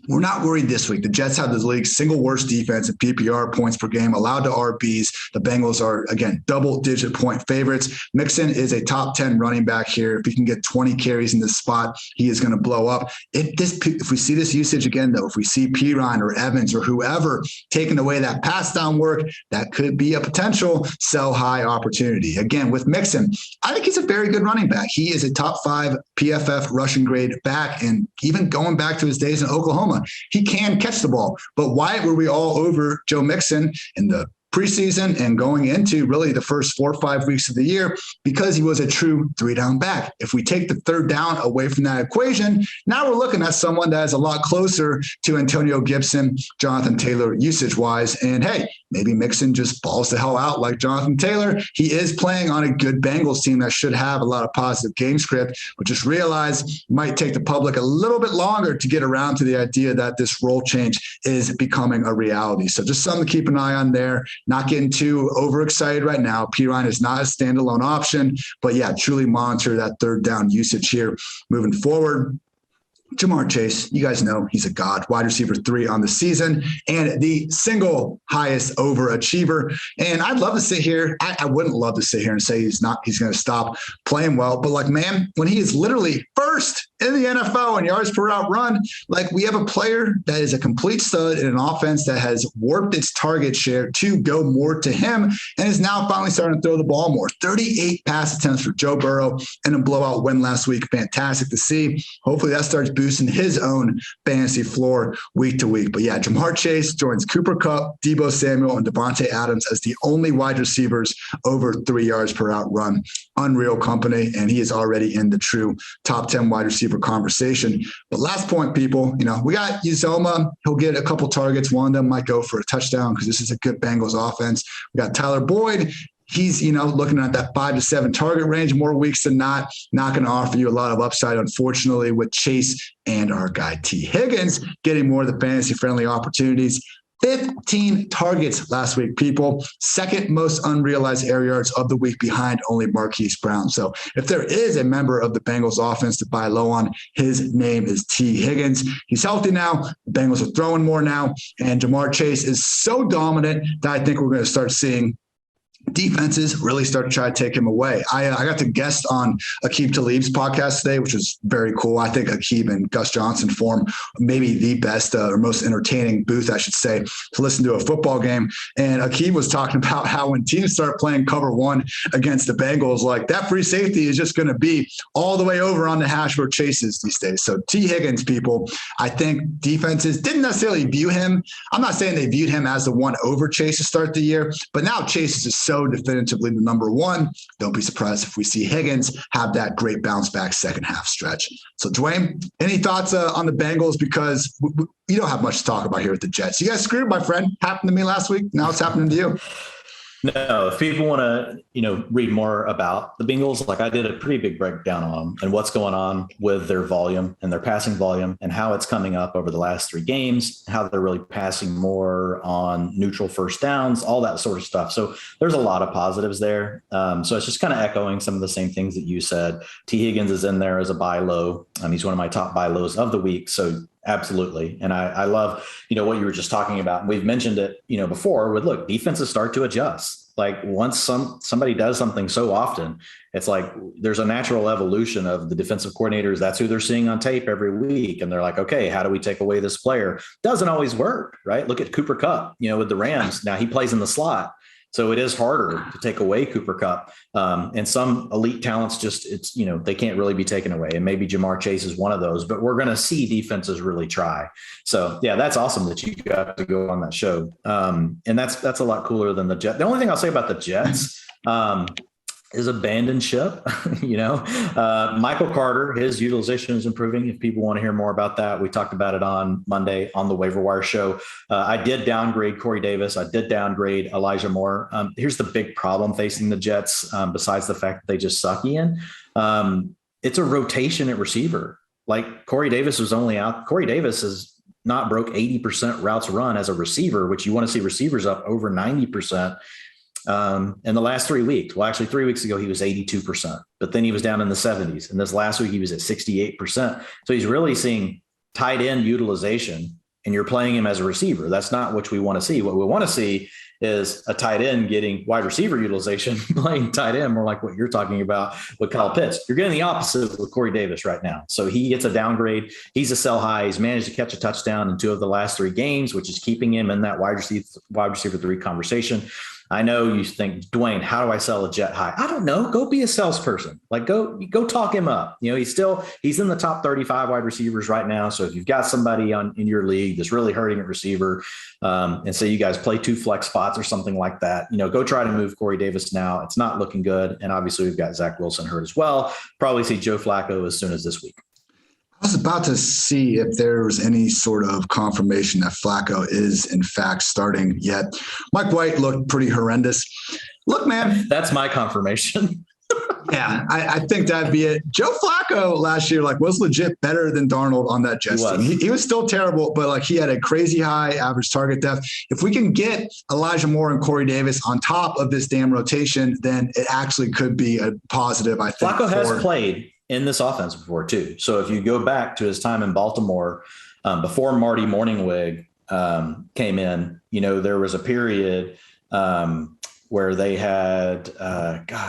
We're not worried this week. The Jets have the league's single worst defense in PPR points per game allowed to RBs. The Bengals are, again, double-digit point favorites. Mixon is a top 10 running back here. If he can get 20 carries in this spot, he is going to blow up. If we see this usage again, though, if we see Pirine or Evans or whoever taking away that pass down work, that could be a potential sell high opportunity. Again, with Mixon, I think he's a very good running back. He is a top 5 PFF rushing grade back, and even going back to his days in Oklahoma, he can catch the ball. But why were we all over Joe Mixon in the preseason and going into really the first 4 or 5 weeks of the year? Because he was a true 3-down back. If we take the third down away from that equation, now we're looking at someone that is a lot closer to Antonio Gibson, Jonathan Taylor usage wise. And hey, maybe Mixon just balls the hell out like Jonathan Taylor. He is playing on a good Bengals team that should have a lot of positive game script, but just realize it might take the public a little bit longer to get around to the idea that this role change is becoming a reality. So just something to keep an eye on there. Not getting too overexcited right now. Pirine is not a standalone option, but yeah, truly monitor that third down usage here moving forward. Jamar Chase, you guys know he's a god, wide receiver 3 on the season and the single highest overachiever. And I'd love to sit here. I wouldn't love to sit here and say he's going to stop playing well. But like, man, when he is literally first in the NFL in yards per route run, like we have a player that is a complete stud in an offense that has warped its target share to go more to him and is now finally starting to throw the ball more. 38 pass attempts for Joe Burrow and a blowout win last week. Fantastic to see. Hopefully that starts boosting his own fantasy floor week to week. But yeah, Jamar Chase joins Cooper Kupp, Deebo Samuel, and Devontae Adams as the only wide receivers over 3 yards per out run. Unreal company, and he is already in the true top 10 wide receiver conversation. But last point, people, we got Uzoma. He'll get a couple targets. One of them might go for a touchdown because this is a good Bengals offense. We got Tyler Boyd. He's, looking at that 5 to 7 target range more weeks than not going to offer you a lot of upside, unfortunately, with Chase and our guy T. Higgins getting more of the fantasy-friendly opportunities. 15 targets last week, people. Second most unrealized air yards of the week behind only Marquise Brown. So if there is a member of the Bengals offense to buy low on, his name is T. Higgins. He's healthy now. The Bengals are throwing more now. And Jamar Chase is so dominant that I think we're going to start seeing defenses really start to try to take him away. I got to guest on Aqib Talib's podcast today, which was very cool. I think Aqib and Gus Johnson form maybe the best or most entertaining booth, I should say, to listen to a football game. And Aqib was talking about how when teams start playing cover 1 against the Bengals, like that free safety is just going to be all the way over on the hash where Chase is these days. So T. Higgins, people, I think defenses didn't necessarily view him. I'm not saying they viewed him as the one over Chase to start the year, but now Chase is just so definitively the number 1. Don't be surprised if we see Higgins have that great bounce back second half stretch. So Dwain, any thoughts on the Bengals? Because you don't have much to talk about here with the Jets. You guys screwed, my friend. Happened to me last week. Now it's happening to you. No, if people want to, read more about the Bengals, like I did a pretty big breakdown on them and what's going on with their volume and their passing volume and how it's coming up over the last 3 games, how they're really passing more on neutral first downs, all that sort of stuff. So there's a lot of positives there. So it's just kind of echoing some of the same things that you said. T. Higgins is in there as a buy low. He's one of my top buy lows of the week. So absolutely. And I love, what you were just talking about. And we've mentioned it, before with look, defenses start to adjust. Like once somebody does something so often, it's like there's a natural evolution of the defensive coordinators. That's who they're seeing on tape every week. And they're like, okay, how do we take away this player? Doesn't always work, right? Look at Cooper Kupp, with the Rams. Now he plays in the slot. So it is harder to take away Cooper Kupp. And some elite talents they can't really be taken away. And maybe Jamar Chase is one of those, but we're going to see defenses really try. So yeah, that's awesome that you got to go on that show. And that's a lot cooler than the Jets. The only thing I'll say about the Jets, is abandoned ship. Michael Carter, his utilization is improving. If people want to hear more about that, we talked about it on Monday on the Waiver Wire show. I did downgrade Corey Davis. I did downgrade Elijah Moore. Here's the big problem facing the Jets, besides the fact that they just suck, Ian. It's a rotation at receiver. Like Corey Davis was only out. Corey Davis has not broke 80% routes run as a receiver, which you want to see receivers up over 90%. In the last 3 weeks. Well, actually 3 weeks ago, he was 82%, but then he was down in the 70s. And this last week, he was at 68%. So he's really seeing tight end utilization and you're playing him as a receiver. That's not what we want to see. What we want to see is a tight end getting wide receiver utilization, playing tight end, more like what you're talking about with Kyle Pitts. You're getting the opposite with Corey Davis right now. So he gets a downgrade. He's a sell high. He's managed to catch a touchdown in 2 of the last 3 games, which is keeping him in that wide receiver 3 conversation. I know you think, Dwayne, how do I sell a jet high? I don't know. Go be a salesperson. Like go talk him up. He's in the top 35 wide receivers right now. So if you've got somebody in your league that's really hurting at receiver, and say you guys play 2 flex spots or something like that, go try to move Corey Davis now. It's not looking good. And obviously we've got Zach Wilson hurt as well. Probably see Joe Flacco as soon as this week. I was about to see if there was any sort of confirmation that Flacco is in fact starting yet. Mike White looked pretty horrendous. Look, man. That's my confirmation. Yeah, I think that'd be it. Joe Flacco last year was legit better than Darnold on that Jets team. He was still terrible, but he had a crazy high average target depth. If we can get Elijah Moore and Corey Davis on top of this damn rotation, then it actually could be a positive, I think. Flacco has played in this offense before too. So if you go back to his time in Baltimore, before Marty Morningwig came in, there was a period where they had,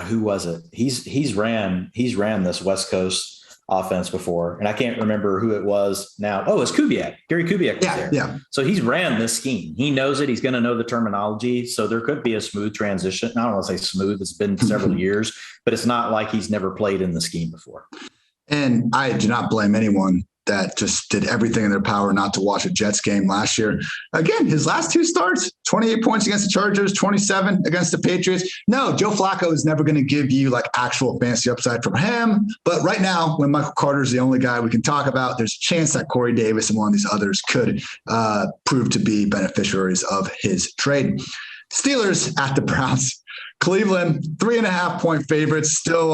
who was it? He's ran this West Coast offense before, and I can't remember who it was now. Oh, it's Kubiak. Gary Kubiak was there. Yeah. So he's ran this scheme. He knows it. He's going to know the terminology. So there could be a smooth transition. I don't want to say smooth. It's been several years, but it's not like he's never played in the scheme before. And I do not blame anyone that just did everything in their power not to watch a Jets game last year. Again, his last 2 starts, 28 points against the Chargers, 27 against the Patriots. No, Joe Flacco is never going to give you actual fantasy upside from him. But right now, when Michael Carter is the only guy we can talk about, there's a chance that Corey Davis and one of these others could prove to be beneficiaries of his trade. Steelers at the Browns. Cleveland, 3.5-point favorites. Still,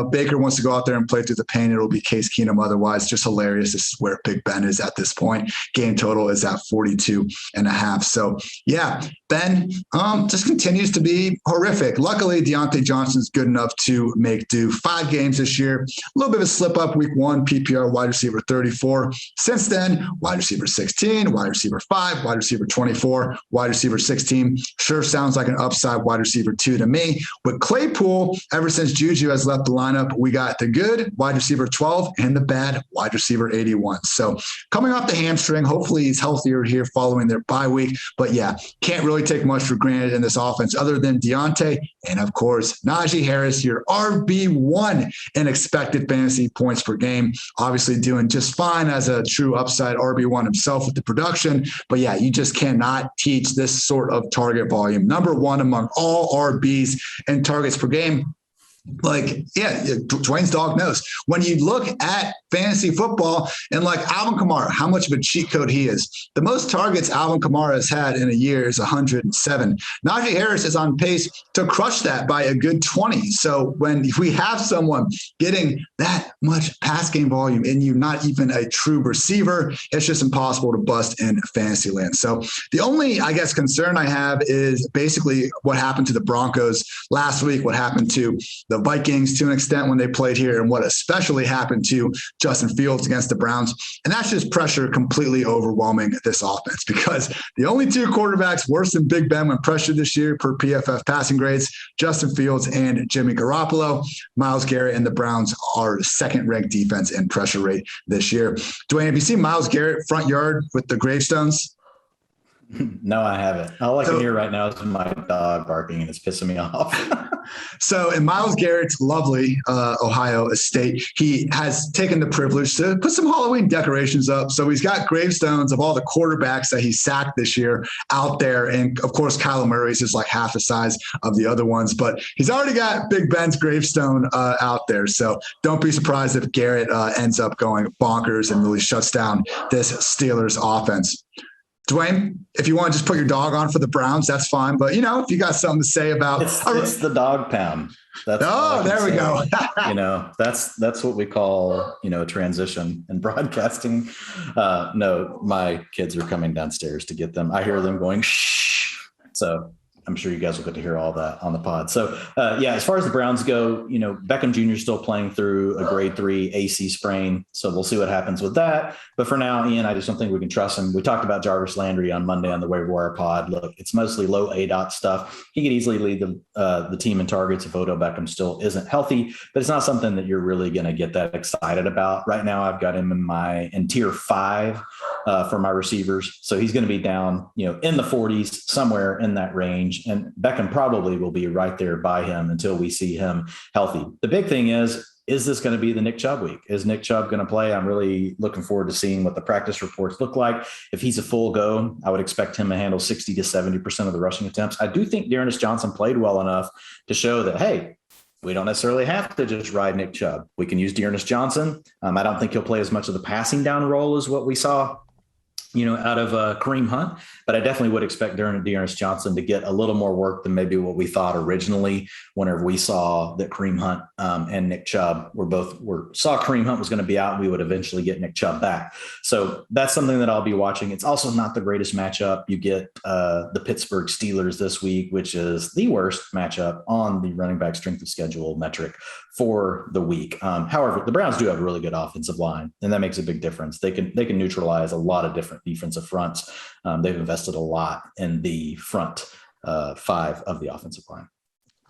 Baker wants to go out there and play through the pain. It'll be Case Keenum otherwise. Just hilarious. This is where Big Ben is at this point. Game total is at 42.5. So, yeah, Ben just continues to be horrific. Luckily, Deontay Johnson's good enough to make do. 5 games this year. A little bit of a slip up week 1, PPR wide receiver 34. Since then, wide receiver 16, wide receiver 5, wide receiver 24, wide receiver 16. Sure sounds like an upside wide receiver 2 to me. With Claypool, ever since Juju has left the lineup, we got the good wide receiver 12 and the bad wide receiver 81. So coming off the hamstring, hopefully he's healthier here following their bye week. But yeah, can't really take much for granted in this offense other than Deontay and, of course, Najee Harris, your RB1 in expected fantasy points per game. Obviously doing just fine as a true upside RB1 himself with the production. But yeah, you just cannot teach this sort of target volume. Number 1 among all RBs and targets per game. Dwayne's dog knows. When you look at fantasy football and Alvin Kamara, how much of a cheat code he is. The most targets Alvin Kamara has had in a year is 107. Najee Harris is on pace to crush that by a good 20. So when we have someone getting that much pass game volume and you're not even a true receiver, it's just impossible to bust in fantasy land. So the only, concern I have is basically what happened to the Broncos last week, what happened to the Vikings to an extent when they played here, and what especially happened to Justin Fields against the Browns. And that's just pressure completely overwhelming this offense, because the only 2 quarterbacks worse than Big Ben when pressured this year per PFF passing grades, Justin Fields and Jimmy Garoppolo. Myles Garrett and the Browns are 2nd-ranked defense in pressure rate this year. Dwayne, have you seen Myles Garrett front yard with the gravestones? No, I haven't. All I can hear right now is my dog barking, and it's pissing me off. So in Myles Garrett's lovely Ohio estate, he has taken the privilege to put some Halloween decorations up. So he's got gravestones of all the quarterbacks that he sacked this year out there. And of course, Kyler Murray's is half the size of the other ones, but he's already got Big Ben's gravestone out there. So don't be surprised if Garrett ends up going bonkers and really shuts down this Steelers offense. Dwayne, if you want to just put your dog on for the Browns, that's fine. But, if you got something to say about it's the dog pound. That's there we go. That's what we call, a transition in broadcasting. No, my kids are coming downstairs to get them. I hear them going, shh. So I'm sure you guys will get to hear all that on the pod. So, as far as the Browns go, Beckham Jr. is still playing through a grade 3 AC sprain. So we'll see what happens with that. But for now, Ian, I just don't think we can trust him. We talked about Jarvis Landry on Monday on the waiver wire pod. Look, it's mostly low ADOT stuff. He could easily lead the team in targets if Odell Beckham still isn't healthy, but it's not something that you're really going to get that excited about. Right now, I've got him in tier 5 for my receivers. So he's going to be down, in the 40s, somewhere in that range. And Beckham probably will be right there by him until we see him healthy. The big thing is this going to be the Nick Chubb week? Is Nick Chubb going to play? I'm really looking forward to seeing what the practice reports look like. If he's a full go, I would expect him to handle 60 to 70% of the rushing attempts. I do think Dearness Johnson played well enough to show that, hey, we don't necessarily have to just ride Nick Chubb. We can use Dearness Johnson. I don't think he'll play as much of the passing down role as what we saw out of Kareem Hunt, but I definitely would expect Dearness Johnson to get a little more work than maybe what we thought originally. Whenever we saw that Kareem Hunt and Nick Chubb saw Kareem Hunt was going to be out, we would eventually get Nick Chubb back. So that's something that I'll be watching. It's also not the greatest matchup. You get the Pittsburgh Steelers this week, which is the worst matchup on the running back strength of schedule metric for the week. However, the Browns do have a really good offensive line, and that makes a big difference. They can neutralize a lot of different defensive fronts. They've invested a lot in the front 5 of the offensive line.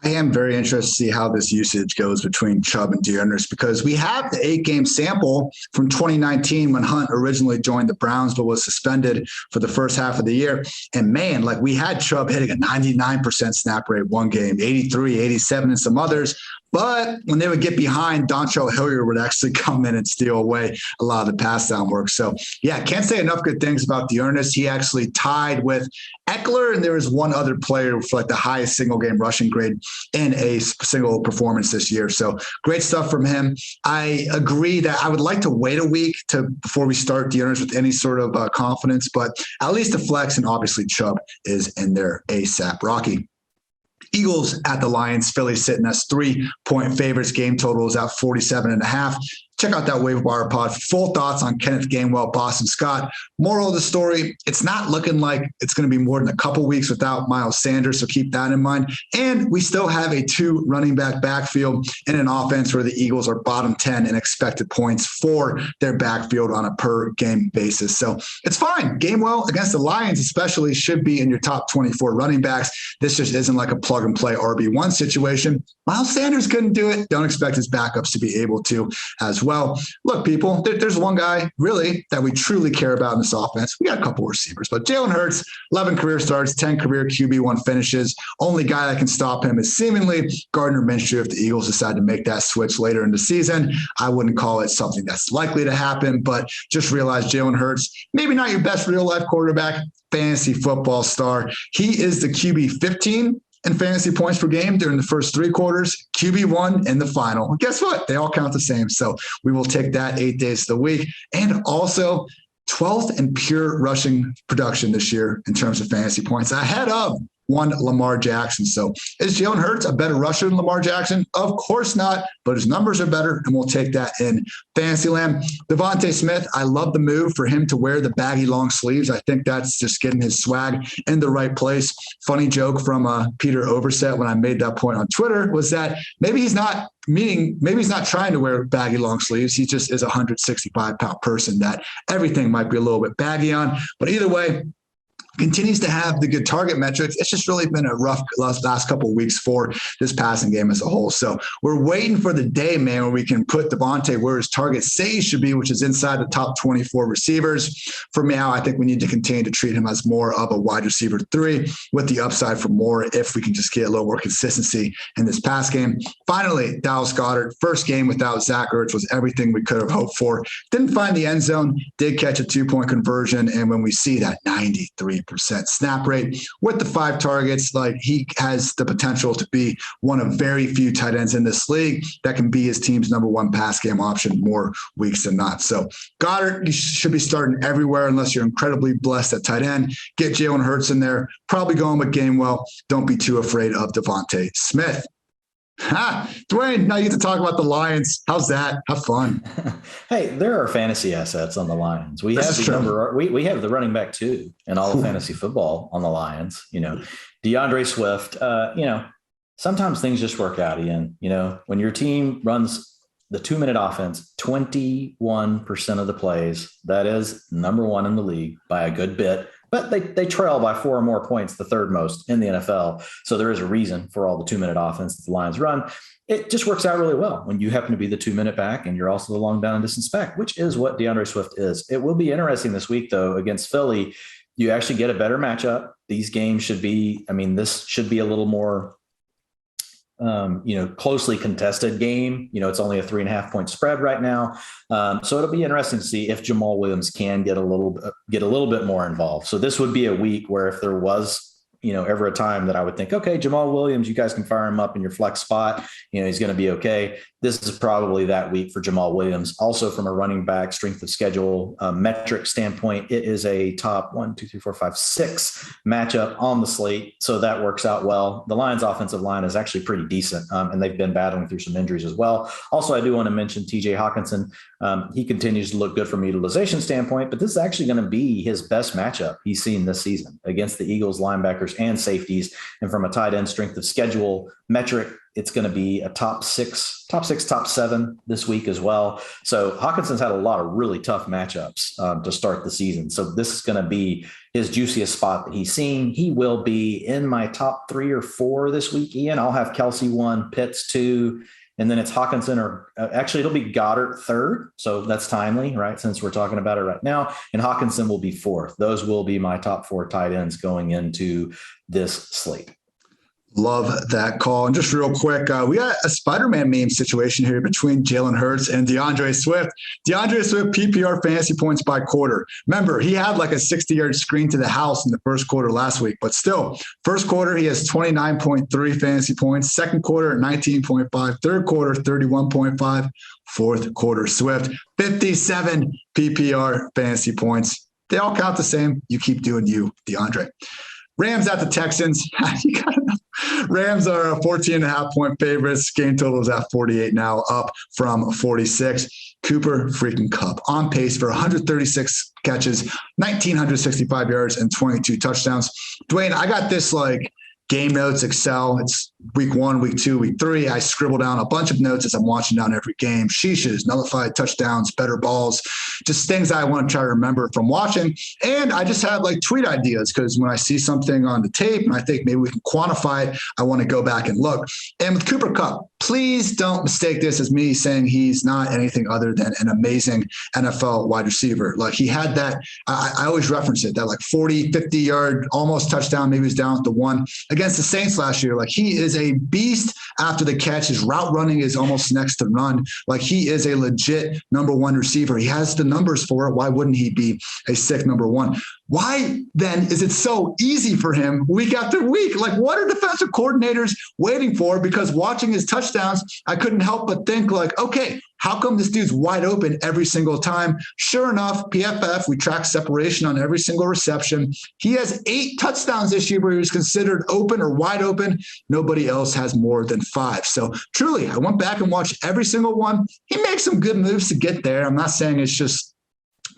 I am very interested to see how this usage goes between Chubb and Dearness, because we have the 8-game sample from 2019 when Hunt originally joined the Browns but was suspended for the first half of the year. And man, we had Chubb hitting a 99% snap rate one game, 83, 87 in some others. But when they would get behind, Dontrell Hilliard would actually come in and steal away a lot of the pass down work. So, can't say enough good things about Dearness. He actually tied with Eckler, and there was one other player for the highest single game rushing grade in a single performance this year. So great stuff from him. I agree that I would like to wait a week before we start Dearness with any sort of confidence, but at least the flex, and obviously Chubb is in there ASAP. Rocky. Eagles at the Lions. Philly sitting as 3-point favorites. Game total is at 47.5. Check out that waiver wire pod for full thoughts on Kenneth Gainwell, Boston Scott. Moral of the story, it's not looking like it's going to be more than a couple weeks without Miles Sanders, so keep that in mind. And we still have a 2 running back backfield in an offense where the Eagles are bottom 10 in expected points for their backfield on a per game basis. So it's fine. Gainwell against the Lions especially should be in your top 24 running backs. This just isn't like a plug and play RB1 situation. Miles Sanders couldn't do it. Don't expect his backups to be able to as well. Look, people, there's one guy really that we truly care about in this offense. We got a couple receivers, but Jalen Hurts, 11 career starts, 10 career QB1 finishes. Only guy that can stop him is seemingly Gardner Minshew if the Eagles decide to make that switch later in the season. I wouldn't call it something that's likely to happen, but just realize Jalen Hurts, maybe not your best real life quarterback, fantasy football star. He is the QB 15 in fantasy points per game during the first 3 quarters, QB1 in the final. And guess what? They all count the same. So we will take that 8 days of the week. And also 12th in pure rushing production this year in terms of fantasy points, ahead of one Lamar Jackson. So is Jalen Hurts a better rusher than Lamar Jackson? Of course not, but his numbers are better, and we'll take that in Fantasyland. Devontae Smith, I love the move for him to wear the baggy long sleeves. I think that's just getting his swag in the right place. Funny joke from Peter Overset when I made that point on Twitter was that maybe he's not trying to wear baggy long sleeves. He just is a 165-pound person that everything might be a little bit baggy on. But either way, continues to have the good target metrics. It's just really been a rough last couple of weeks for this passing game as a whole. So we're waiting for the day, man, where we can put Devontae where his target say should be, which is inside the top 24 receivers. For now, I think we need to continue to treat him as more of a wide receiver 3 with the upside for more if we can just get a little more consistency in this pass game. Finally, Dallas Goedert, first game without Zach Ertz was everything we could have hoped for. Didn't find the end zone, did catch a 2-point conversion. And when we see that 93% snap rate with the 5 targets, he has the potential to be one of very few tight ends in this league that can be his team's number 1 pass game option more weeks than not. So Goddard, you should be starting everywhere unless you're incredibly blessed at tight end. Get Jalen Hurts in there, probably going with Gainwell. Don't be too afraid of Devontae Smith. Dwain, now you get to talk about the Lions. How's that? Have fun. Hey, there are fantasy assets on the Lions. We have we have the running back too in all of fantasy football on the Lions. DeAndre Swift. Sometimes things just work out, Ian. When your team runs the 2-minute offense, 21% of the plays, that is number one in the league by a good bit. But they trail by 4 or more points, the third most in the NFL. So there is a reason for all the 2-minute offense that the Lions run. It just works out really well when you happen to be the 2-minute back and you're also the long down and distance back, which is what DeAndre Swift is. It will be interesting this week, though, against Philly. You actually get a better matchup. These games should be, this should be a little more closely contested game. It's only a 3.5-point spread right now. So it'll be interesting to see if Jamal Williams can get a little bit more involved. So this would be a week where if there was, ever a time that I would think, okay, Jamal Williams, you guys can fire him up in your flex spot. He's going to be okay. This is probably that week for Jamal Williams. Also from a running back strength of schedule metric standpoint, it is a top 6 matchup on the slate. So that works out well. The Lions offensive line is actually pretty decent. And they've been battling through some injuries as well. Also, I do want to mention TJ Hawkinson. He continues to look good from a utilization standpoint, but this is actually going to be his best matchup he's seen this season against the Eagles linebackers and safeties. And from a tight end strength of schedule metric, it's going to be a top 7 this week as well. So Hawkinson's had a lot of really tough matchups to start the season. So this is going to be his juiciest spot that he's seen. He will be in my top 3 or 4 this week, Ian. I'll have Kelsey 1, Pitts 2, and then it's Hawkinson or actually it'll be Goddard 3rd. So that's timely, right? Since we're talking about it right now. And Hawkinson will be 4th. Those will be my top 4 tight ends going into this slate. Love that call. And just real quick, we got a Spider-Man meme situation here between Jalen Hurts and DeAndre Swift. DeAndre Swift PPR fantasy points by quarter. Remember, he had like a 60-yard screen to the house in the first quarter last week, but still, first quarter, he has 29.3 fantasy points. Second quarter, 19.5. Third quarter, 31.5. Fourth quarter, Swift, 57 PPR fantasy points. They all count the same. You keep doing you, DeAndre. Rams at the Texans. Rams are a 14.5-point favorites. Game total is at 48 now, up from 46. Cooper freaking Kupp on pace for 136 catches, 1,965 yards, and 22 touchdowns. Dwain, I got this game notes, Excel. It's week 1, week 2, week 3. I scribble down a bunch of notes as I'm watching down every game. Sheeshes, nullified touchdowns, better balls, just things I want to try to remember from watching. And I just have tweet ideas because when I see something on the tape and I think maybe we can quantify it, I want to go back and look. And with Cooper Kupp, please don't mistake this as me saying he's not anything other than an amazing NFL wide receiver. He had that, I always reference it, that 40, 50-yard, almost touchdown, maybe he was down at the 1 against the Saints last year. He is a beast after the catch. His route running is almost next to none. He is a legit number 1 receiver. He has the numbers for it. Why wouldn't he be a sick number 1? Why then is it so easy for him week after week? What are defensive coordinators waiting for? Because watching his touchdowns, I couldn't help but think okay, how come this dude's wide open every single time? Sure enough, PFF, we track separation on every single reception. He has 8 touchdowns this year where he was considered open or wide open. Nobody else has more than 5. So truly, I went back and watched every single one. He makes some good moves to get there. I'm not saying it's just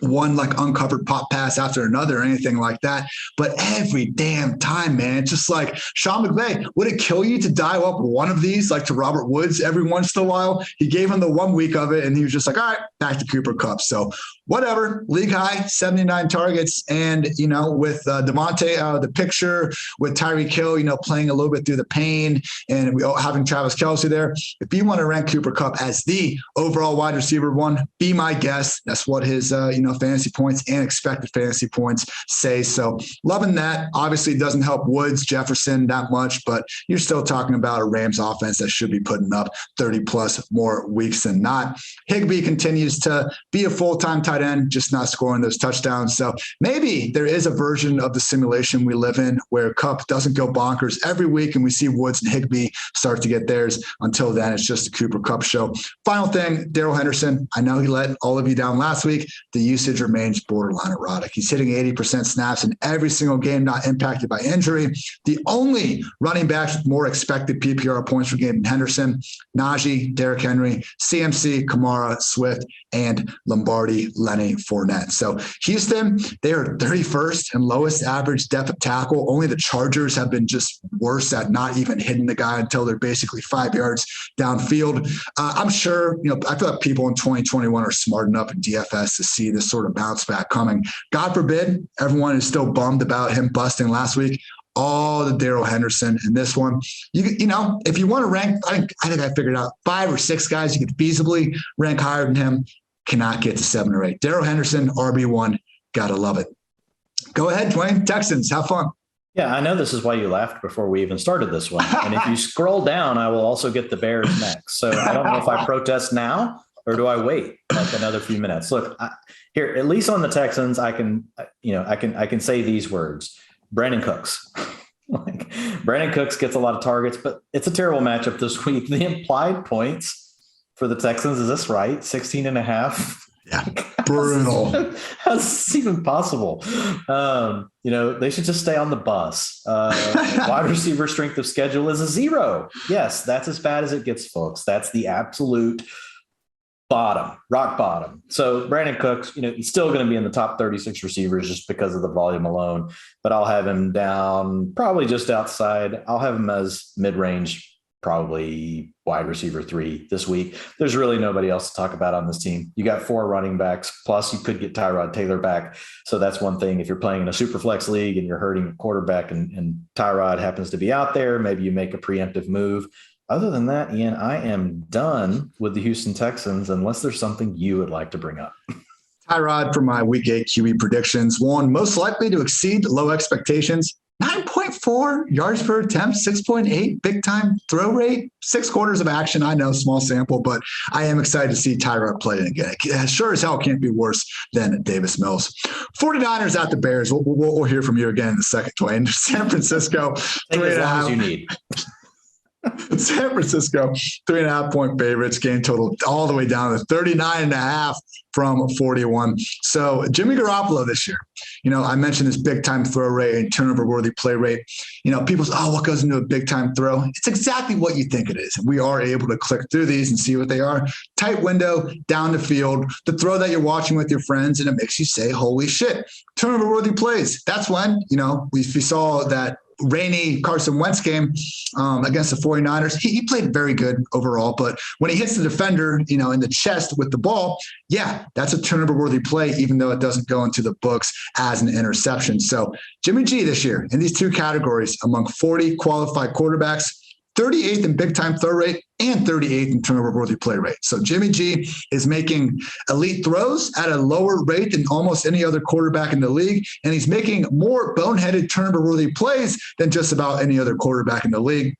one uncovered pop pass after another or anything like that. But every damn time, man, it's just Sean McVay, would it kill you to dial up one of these to Robert Woods every once in a while? He gave him the 1 week of it and he was just all right, back to Cooper Kupp. So whatever, league high, 79 targets. And, with Devontae out of the picture, with Tyreek Hill, playing a little bit through the pain and having Travis Kelce there, if you want to rank Cooper Kupp as the overall wide receiver 1, be my guest. That's what his, fantasy points and expected fantasy points say. So loving that. Obviously doesn't help Woods, Jefferson that much, but you're still talking about a Rams offense that should be putting up 30 plus more weeks than not. Higbee continues to be a full-time tight tight end, just not scoring those touchdowns. So maybe there is a version of the simulation we live in where Kupp doesn't go bonkers every week and we see Woods and Higbee start to get theirs. Until then, it's just a Cooper Kupp show. Final thing, Darrell Henderson. I know he let all of you down last week. The usage remains borderline erotic. He's hitting 80% snaps in every single game, not impacted by injury. The only running backs with more expected PPR points per game than Henderson, Najee, Derrick Henry, CMC, Kamara, Swift, and Lombardi, Lenny, Fournette. So Houston, they are 31st and lowest average depth of tackle. Only the Chargers have been just worse at not even hitting the guy until they're basically 5 yards downfield. I'm sure, I feel like people in 2021 are smart enough in DFS to see this sort of bounce back coming. God forbid, everyone is still bummed about him busting last week. All the Darrell Henderson in this one. If you want to rank, I think I figured out 5 or 6 guys you could feasibly rank higher than him. Cannot get to 7 or 8. Darrell Henderson, RB1, gotta love it. Go ahead, Dwain. Texans, have fun. Yeah, I know this is why you laughed before we even started this one. And if you scroll down, I will also get the Bears next. So I don't know if I protest now or do I wait like another few minutes. Look, here, at least on the Texans, I can say these words. Brandon Cooks. Brandon Cooks gets a lot of targets, but it's a terrible matchup this week. The implied points for the Texans, is this right? 16.5. Yeah, brutal. How's this even possible? They should just stay on the bus. Wide receiver strength of schedule is a 0. Yes, that's as bad as it gets, folks. That's the absolute bottom, rock bottom. So Brandon Cooks, he's still going to be in the top 36 receivers just because of the volume alone, but I'll have him down probably just outside. I'll have him as mid-range, probably wide receiver 3 this week. There's really nobody else to talk about on this team. You got 4 running backs, plus you could get Tyrod Taylor back. So that's one thing. If you're playing in a super flex league and you're hurting a quarterback and Tyrod happens to be out there, maybe you make a preemptive move. Other than that, Ian, I am done with the Houston Texans unless there's something you would like to bring up. Tyrod for my week 8 QB predictions. One, most likely to exceed low expectations. 9.4 yards per attempt, 6.8 big time throw rate, 6 quarters of action. I know, small sample, but I am excited to see Tyrod play it again. It sure as hell can't be worse than Davis Mills. 49ers at the Bears. We'll hear from you again in a second, Dwain. San Francisco. Take as long as you need. San Francisco, 3.5 point favorites, game total all the way down to 39.5 from 41. So Jimmy Garoppolo this year, I mentioned this big time throw rate and turnover worthy play rate. People say, what goes into a big time throw? It's exactly what you think it is. We are able to click through these and see what they are. Tight window, down the field, the throw that you're watching with your friends, and it makes you say, holy shit. Turnover worthy plays. That's when, we saw that rainy Carson Wentz game against the 49ers. He played very good overall, but when he hits the defender, in the chest with the ball, yeah, that's a turnover-worthy play, even though it doesn't go into the books as an interception. So Jimmy G this year in these 2 categories among 40 qualified quarterbacks, 38th in big time throw rate and 38th in turnover worthy play rate. So Jimmy G is making elite throws at a lower rate than almost any other quarterback in the league. And he's making more boneheaded turnover worthy plays than just about any other quarterback in the league.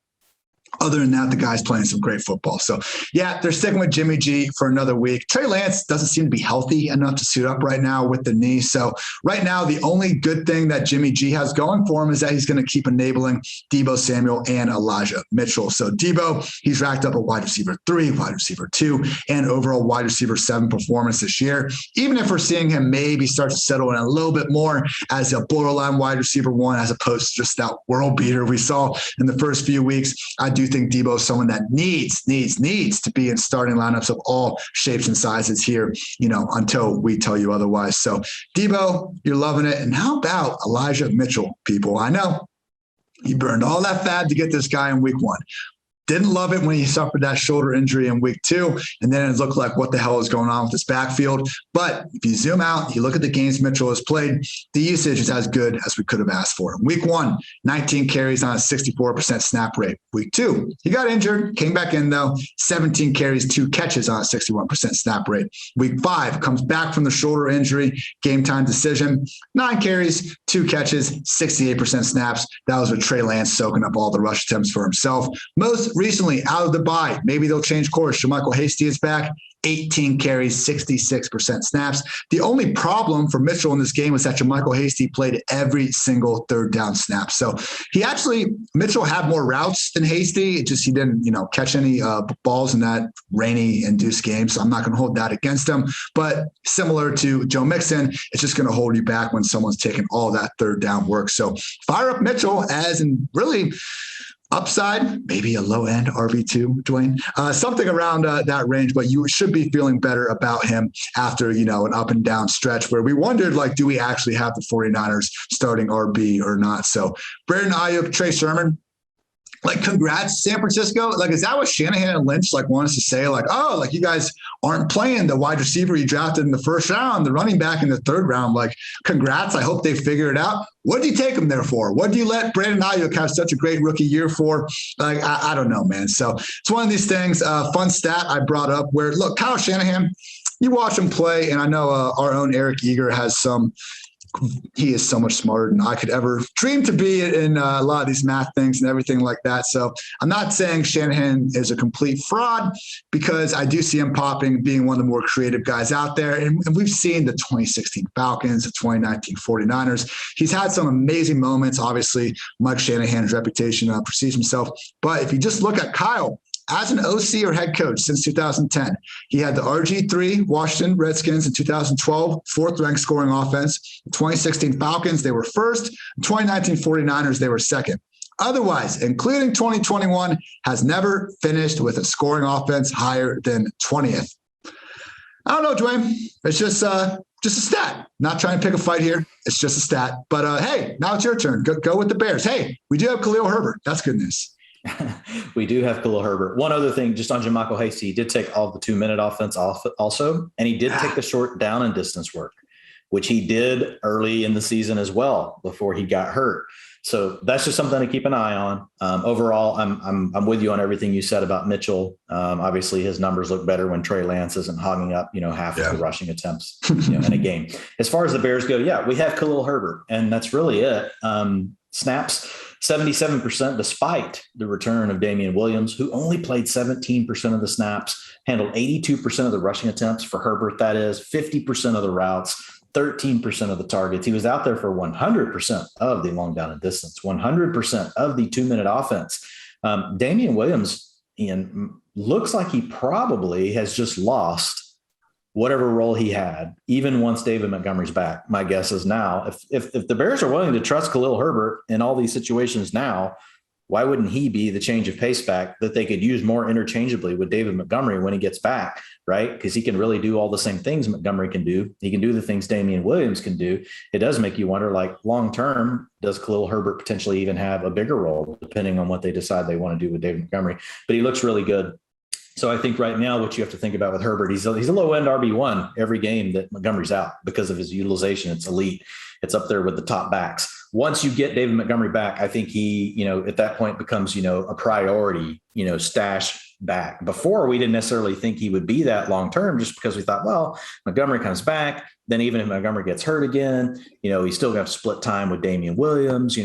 Other than that, the guy's playing some great football. So, yeah, they're sticking with Jimmy G for another week. Trey Lance doesn't seem to be healthy enough to suit up right now with the knee. So right now, the only good thing that Jimmy G has going for him is that he's going to keep enabling Deebo Samuel and Elijah Mitchell. So Deebo, he's racked up a wide receiver 3, wide receiver 2, and overall wide receiver 7 performance this year. Even if we're seeing him maybe start to settle in a little bit more as a borderline wide receiver 1, as opposed to just that world beater we saw in the first few weeks, I do think Deebo is someone that needs to be in starting lineups of all shapes and sizes here, until we tell you otherwise. So Deebo, you're loving it. And how about Elijah Mitchell, people? I know he burned all that fat to get this guy in week 1. Didn't love it when he suffered that shoulder injury in week 2. And then it looked like, what the hell is going on with this backfield? But if you zoom out, you look at the games Mitchell has played, the usage is as good as we could have asked for. Week 1, 19 carries on a 64% snap rate. Week 2, he got injured, came back in though, 17 carries, 2 catches on a 61% snap rate. Week 5, comes back from the shoulder injury, game time decision, 9 carries, 2 catches, 68% snaps. That was with Trey Lance soaking up all the rush attempts for himself. Most recently out of the bye, maybe they'll change course. Jermichael Hasty is back. 18 carries, 66% snaps. The only problem for Mitchell in this game was that JaMycal Hasty played every single third down snap. So Mitchell had more routes than Hasty. It just he didn't, catch any balls in that rainy-induced game. So I'm not going to hold that against him. But similar to Joe Mixon, it's just going to hold you back when someone's taking all that third down work. So fire up Mitchell as in really upside, maybe a low end RB2, Dwayne, something around that range, but you should be feeling better about him after, an up and down stretch where we wondered, do we actually have the 49ers starting RB or not? So Brandon Ayuk, Trey Sermon, congrats, San Francisco. Is that what Shanahan and Lynch want us to say? You guys aren't playing the wide receiver you drafted in the first round, the running back in the third round. Congrats. I hope they figure it out. What do you take them there for? What do you let Brandon Ayuk have such a great rookie year for? I don't know, man. So it's one of these things. Fun stat I brought up where, look, Kyle Shanahan, you watch him play, and I know our own Eric Eager has he is so much smarter than I could ever dream to be in a lot of these math things and everything like that. So I'm not saying Shanahan is a complete fraud because I do see him being one of the more creative guys out there. And we've seen the 2016 Falcons, the 2019 49ers. He's had some amazing moments. Obviously, Mike Shanahan's reputation precedes himself. But if you just look at Kyle, as an OC or head coach since 2010, he had the RG3 Washington Redskins in 2012, fourth-ranked scoring offense. The 2016 Falcons, they were first. The 2019 49ers, they were second. Otherwise, including 2021, has never finished with a scoring offense higher than 20th. I don't know, Dwayne. It's just a stat. Not trying to pick a fight here. It's just a stat. But, hey, now it's your turn. Go with the Bears. Hey, we do have Khalil Herbert. That's good news. We do have Khalil Herbert. One other thing, just on JaMycal Hasty, he did take all the 2-minute offense off also, and he did take the short down and distance work, which he did early in the season as well before he got hurt. So that's just something to keep an eye on. Overall, I'm with you on everything you said about Mitchell. Obviously, his numbers look better when Trey Lance isn't hogging up, half of the rushing attempts, in a game. As far as the Bears go, we have Khalil Herbert, and that's really it. Snaps 77% despite the return of Damian Williams, who only played 17% of the snaps, handled 82% of the rushing attempts for Herbert. That is 50% of the routes, 13% of the targets. He was out there for 100% of the long down and distance, 100% of the 2-minute offense. Damian Williams, Ian, looks like he probably has just lost whatever role he had, even once David Montgomery's back. My guess is now, if the Bears are willing to trust Khalil Herbert in all these situations now, why wouldn't he be the change of pace back that they could use more interchangeably with David Montgomery when he gets back, right? Because he can really do all the same things Montgomery can do. He can do the things Damian Williams can do. It does make you wonder, long-term, does Khalil Herbert potentially even have a bigger role, depending on what they decide they want to do with David Montgomery? But he looks really good. So I think right now what you have to think about with Herbert, he's a low-end RB1 every game that Montgomery's out because of his utilization. It's elite. It's up there with the top backs. Once you get David Montgomery back, I think he, at that point becomes, a priority, stash back. Before, we didn't necessarily think he would be that long-term just because we thought, well, Montgomery comes back. Then even if Montgomery gets hurt again, he's still going to split time with Damian Williams,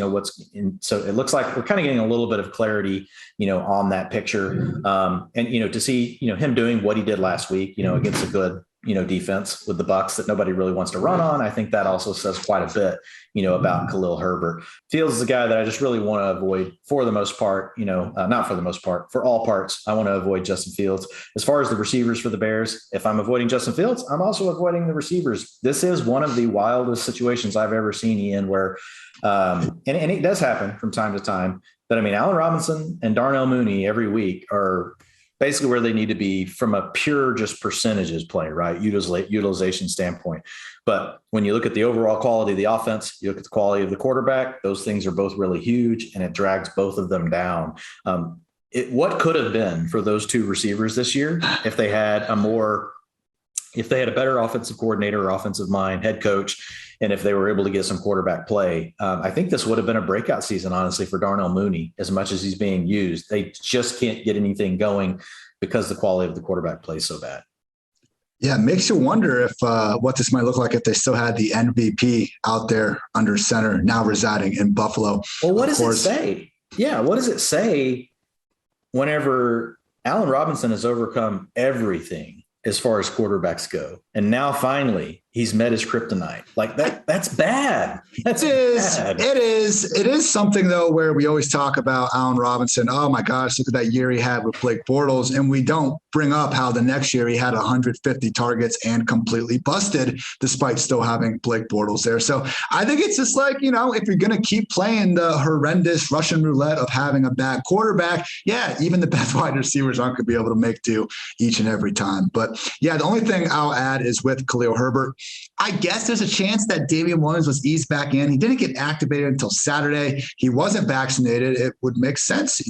so it looks like we're kind of getting a little bit of clarity, on that picture. And, to see, him doing what he did last week, against a good, defense with the Bucs that nobody really wants to run on. I think that also says quite a bit, about Khalil Herbert. Fields is a guy that I just really want to avoid for the most part, not for the most part, for all parts. I want to avoid Justin Fields. As far as the receivers for the Bears, if I'm avoiding Justin Fields, I'm also avoiding the receivers. This is one of the wildest situations I've ever seen, Ian, where, and it does happen from time to time, but Allen Robinson and Darnell Mooney every week are basically where they need to be from a pure just percentages play, right? Utilization standpoint. But when you look at the overall quality of the offense, you look at the quality of the quarterback, those things are both really huge, and it drags both of them down. What could have been for those two receivers this year if they had a better offensive coordinator or offensive mind, head coach, and if they were able to get some quarterback play, I think this would have been a breakout season, honestly, for Darnell Mooney, as much as he's being used. They just can't get anything going because the quality of the quarterback plays so bad. Yeah, it makes you wonder if what this might look like if they still had the MVP out there under center, now residing in Buffalo. Well, what does it say? Yeah, what does it say whenever Allen Robinson has overcome everything as far as quarterbacks go. And now finally he's met his kryptonite. Like that's bad. It is something though, where we always talk about Allen Robinson. Oh my gosh, look at that year he had with Blake Bortles. And we don't bring up how the next year he had 150 targets and completely busted despite still having Blake Bortles there. So I think it's just like, if you're going to keep playing the horrendous Russian roulette of having a bad quarterback, yeah, even the best wide receivers aren't going to be able to make do each and every time. But yeah, the only thing I'll add is with Khalil Herbert, I guess there's a chance that Damian Williams was eased back in. He didn't get activated until Saturday. He wasn't vaccinated. It would make sense,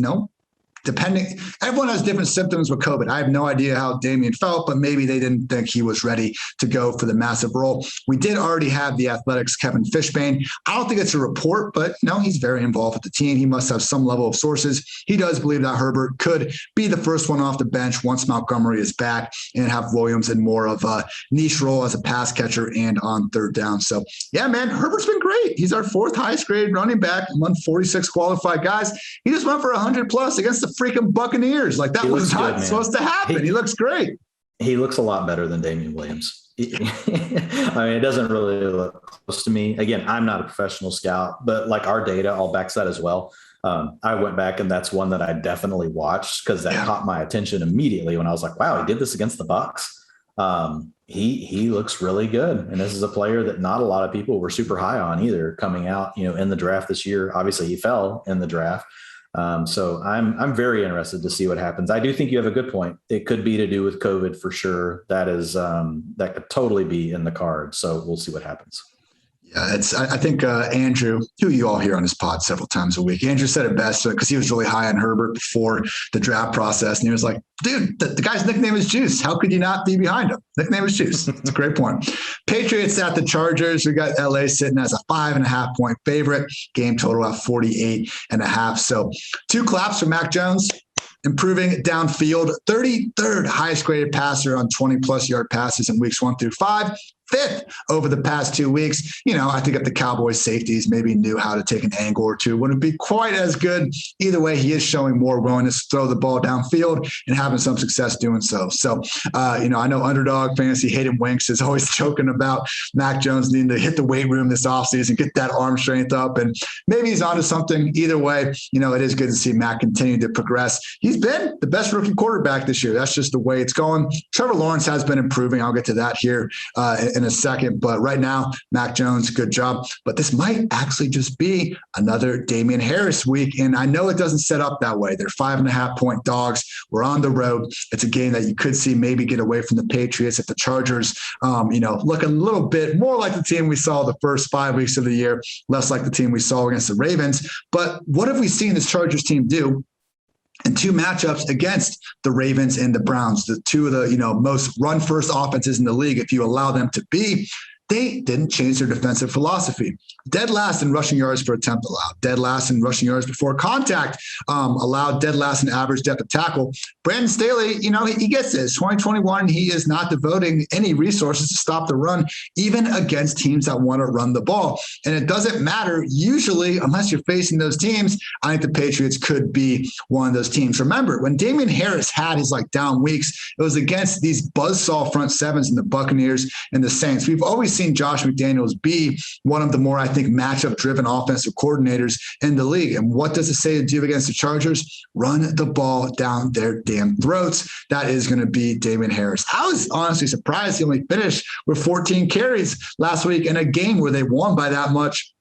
depending, everyone has different symptoms with COVID. I have no idea how Damian felt, but maybe they didn't think he was ready to go for the massive role. We did already have the Athletics' Kevin Fishbane. I don't think it's a report, but he's very involved with the team. He must have some level of sources. He does believe that Herbert could be the first one off the bench once Montgomery is back and have Williams in more of a niche role as a pass catcher and on third down. So yeah, man, Herbert's been great. He's our fourth highest graded running back among 46 qualified guys. He just went for 100 plus against the freaking Buccaneers. Like that was not supposed to happen. He looks great. He looks a lot better than Damian Williams. It doesn't really look close to me. Again, I'm not a professional scout, but like our data all backs that as well. I went back and that's one that I definitely watched because that caught my attention immediately when I was like, wow, he did this against the Bucs. He looks really good. And this is a player that not a lot of people were super high on either coming out, in the draft this year. Obviously he fell in the draft. So I'm very interested to see what happens. I do think you have a good point. It could be to do with COVID for sure. That could totally be in the card. So we'll see what happens. Yeah, I think Andrew, who you all hear on his pod several times a week, Andrew said it best because he was really high on Herbert before the draft process. And he was like, dude, the guy's nickname is Juice. How could you not be behind him? Nickname is Juice. It's a great point. Patriots at the Chargers. We got LA sitting as a 5.5 point favorite. Game total at 48.5. So 2 claps for Mac Jones. Improving downfield, 33rd highest graded passer on 20+ yard passes in weeks 1 through 5. 5th over the past 2 weeks. I think if the Cowboys safeties maybe knew how to take an angle or two, wouldn't be quite as good. Either way, he is showing more willingness to throw the ball downfield and having some success doing so. So, I know Underdog Fantasy Hayden Winks is always joking about Mac Jones needing to hit the weight room this offseason, get that arm strength up, and maybe he's onto something. Either way, it is good to see Mac continue to progress. He's been the best rookie quarterback this year. That's just the way it's going. Trevor Lawrence has been improving. I'll get to that here in a second. But right now, Mac Jones, good job. But this might actually just be another Damian Harris week. And I know it doesn't set up that way. They're 5.5 point dogs. We're on the road. It's a game that you could see maybe get away from the Patriots if the Chargers, look a little bit more like the team we saw the first 5 weeks of the year, less like the team we saw against the Ravens. But what have we seen this Chargers team do in 2 matchups against the Ravens and the Browns, the 2 of the most run-first offenses in the league, if you allow them to be? They didn't change their defensive philosophy. Dead last in rushing yards per attempt allowed, dead last in rushing yards before contact allowed, dead last in average depth of tackle. Brandon Staley, he gets this. 2021, he is not devoting any resources to stop the run, even against teams that want to run the ball. And it doesn't matter usually unless you're facing those teams. I think the Patriots could be one of those teams. Remember, when Damian Harris had his down weeks, it was against these buzzsaw front sevens in the Buccaneers and the Saints. We've always seen Josh McDaniels be one of the more, I think, matchup-driven offensive coordinators in the league. And what does it say to do against the Chargers? Run the ball down their damn throats. That is going to be Damian Harris. I was honestly surprised he only finished with 14 carries last week in a game where they won by that much.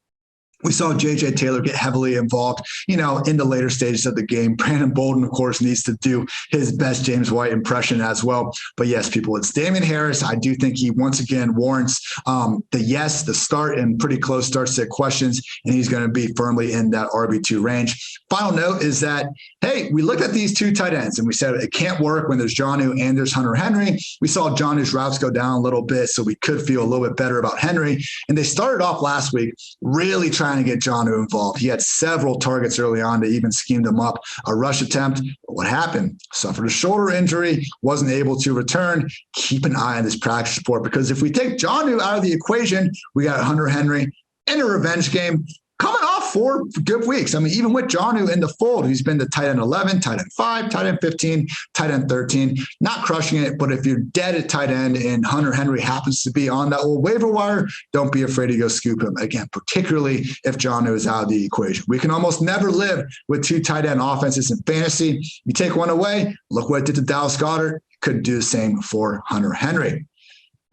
We saw J.J. Taylor get heavily involved, in the later stages of the game. Brandon Bolden, of course, needs to do his best James White impression as well. But yes, people, it's Damian Harris. I do think he once again warrants the start and pretty close starts to questions, and he's going to be firmly in that RB2 range. Final note is that, hey, we looked at these 2 tight ends and we said it can't work when there's Jonnu and there's Hunter Henry. We saw Jonnu's routes go down a little bit, so we could feel a little bit better about Henry. And they started off last week really trying to get Jonnu involved. He had several targets early on to even scheme them up. A rush attempt. But what happened? Suffered a shoulder injury, wasn't able to return. Keep an eye on this practice report, because if we take Jonnu out of the equation, we got Hunter Henry in a revenge game coming off 4 good weeks. I mean, even with Jonnu in the fold, he's been the tight end 11, tight end 5, tight end 15, tight end 13, not crushing it. But if you're dead at tight end and Hunter Henry happens to be on that little waiver wire, don't be afraid to go scoop him again, particularly if Jonnu is out of the equation. We can almost never live with 2 tight end offenses in fantasy. You take one away, look what it did to Dallas Goedert. Could do the same for Hunter Henry.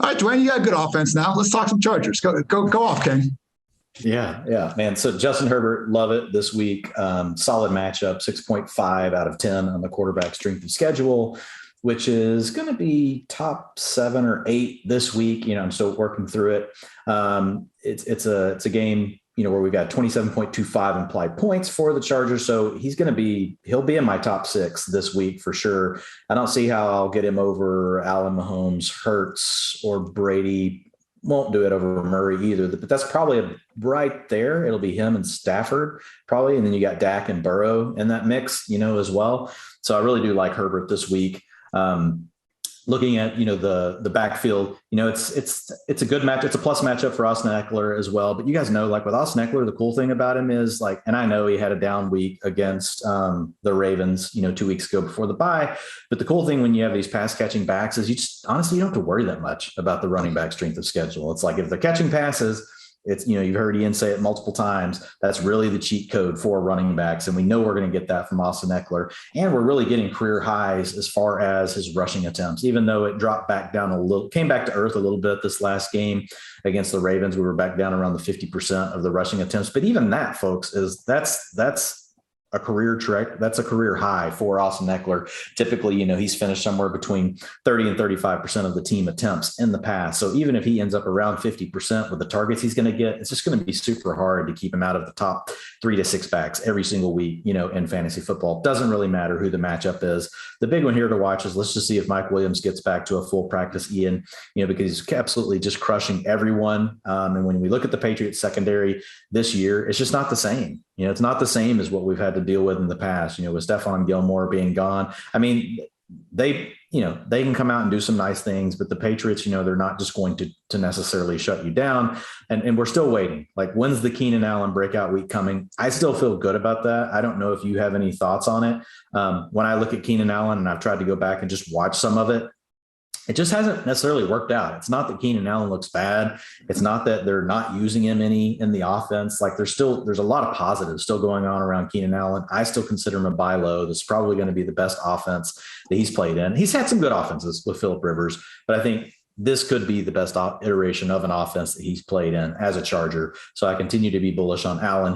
All right, Dwayne, you got a good offense now. Let's talk some Chargers. Go off, King. Yeah, man. So Justin Herbert, love it this week. Solid matchup, 6.5 out of 10 on the quarterback strength of schedule, which is going to be top 7 or 8 this week. I'm still working through it. It's a game, where we've got 27.25 implied points for the Chargers. So he'll be in my top 6 this week for sure. I don't see how I'll get him over Allen, Mahomes, Hurts, or Brady. Won't do it over Murray either, but that's probably right there. It'll be him and Stafford probably. And then you got Dak and Burrow in that mix, as well. So I really do like Herbert this week. Looking at, the backfield, it's a good match. It's a plus matchup for Austin Eckler as well. But you guys know, like with Austin Eckler, the cool thing about him is and I know he had a down week against the Ravens, 2 weeks ago before the bye. But the cool thing when you have these pass catching backs is you don't have to worry that much about the running back strength of schedule. It's like if they're catching passes, it's, you've heard Ian say it multiple times. That's really the cheat code for running backs. And we know we're going to get that from Austin Eckler. And we're really getting career highs as far as his rushing attempts, even though it dropped back down came back to earth a little bit this last game against the Ravens. We were back down around the 50% of the rushing attempts. But even that, folks, that's a career track. That's a career high for Austin Eckler. Typically, he's finished somewhere between 30 and 35% of the team attempts in the past. So even if he ends up around 50% with the targets he's going to get, it's just going to be super hard to keep him out of the top 3 to 6 backs every single week, in fantasy football. Doesn't really matter who the matchup is. The big one here to watch is let's just see if Mike Williams gets back to a full practice, Ian, because he's absolutely just crushing everyone. And when we look at the Patriots secondary this year, it's just not the same. It's not the same as what we've had to deal with in the past, with Stephon Gilmore being gone. I mean, they can come out and do some nice things, but the Patriots, they're not just going to necessarily shut you down. And we're still waiting. Like, when's the Keenan Allen breakout week coming? I still feel good about that. I don't know if you have any thoughts on it. When I look at Keenan Allen, and I've tried to go back and just watch some of it, it just hasn't necessarily worked out. It's not that Keenan Allen looks bad. It's not that they're not using him any in the offense. Like there's a lot of positives still going on around Keenan Allen. I still consider him a buy low. This is probably going to be the best offense that he's played in. He's had some good offenses with Phillip Rivers, but I think this could be the best iteration of an offense that he's played in as a Charger. So I continue to be bullish on Allen.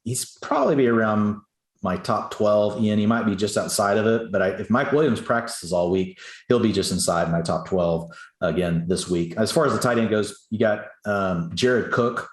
He's probably be around my top 12, Ian. He might be just outside of it, but if Mike Williams practices all week, he'll be just inside my top 12 again this week. As far as the tight end goes, you got Jared Cook.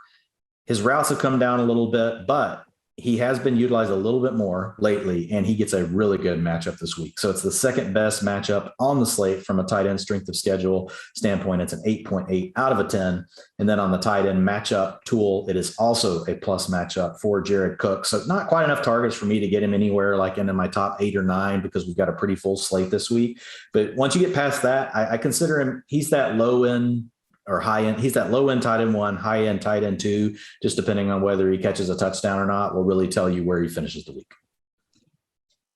His routes have come down a little bit, but he has been utilized a little bit more lately, and he gets a really good matchup this week. So it's the second best matchup on the slate from a tight end strength of schedule standpoint. It's an 8.8 out of a 10. And then on the tight end matchup tool, it is also a plus matchup for Jared Cook. So not quite enough targets for me to get him anywhere like into my top 8 or 9 because we've got a pretty full slate this week. But once you get past that, I consider him, he's that low end or high end. He's that low end tight end 1, high end tight end 2, just depending on whether he catches a touchdown or not will really tell you where he finishes the week.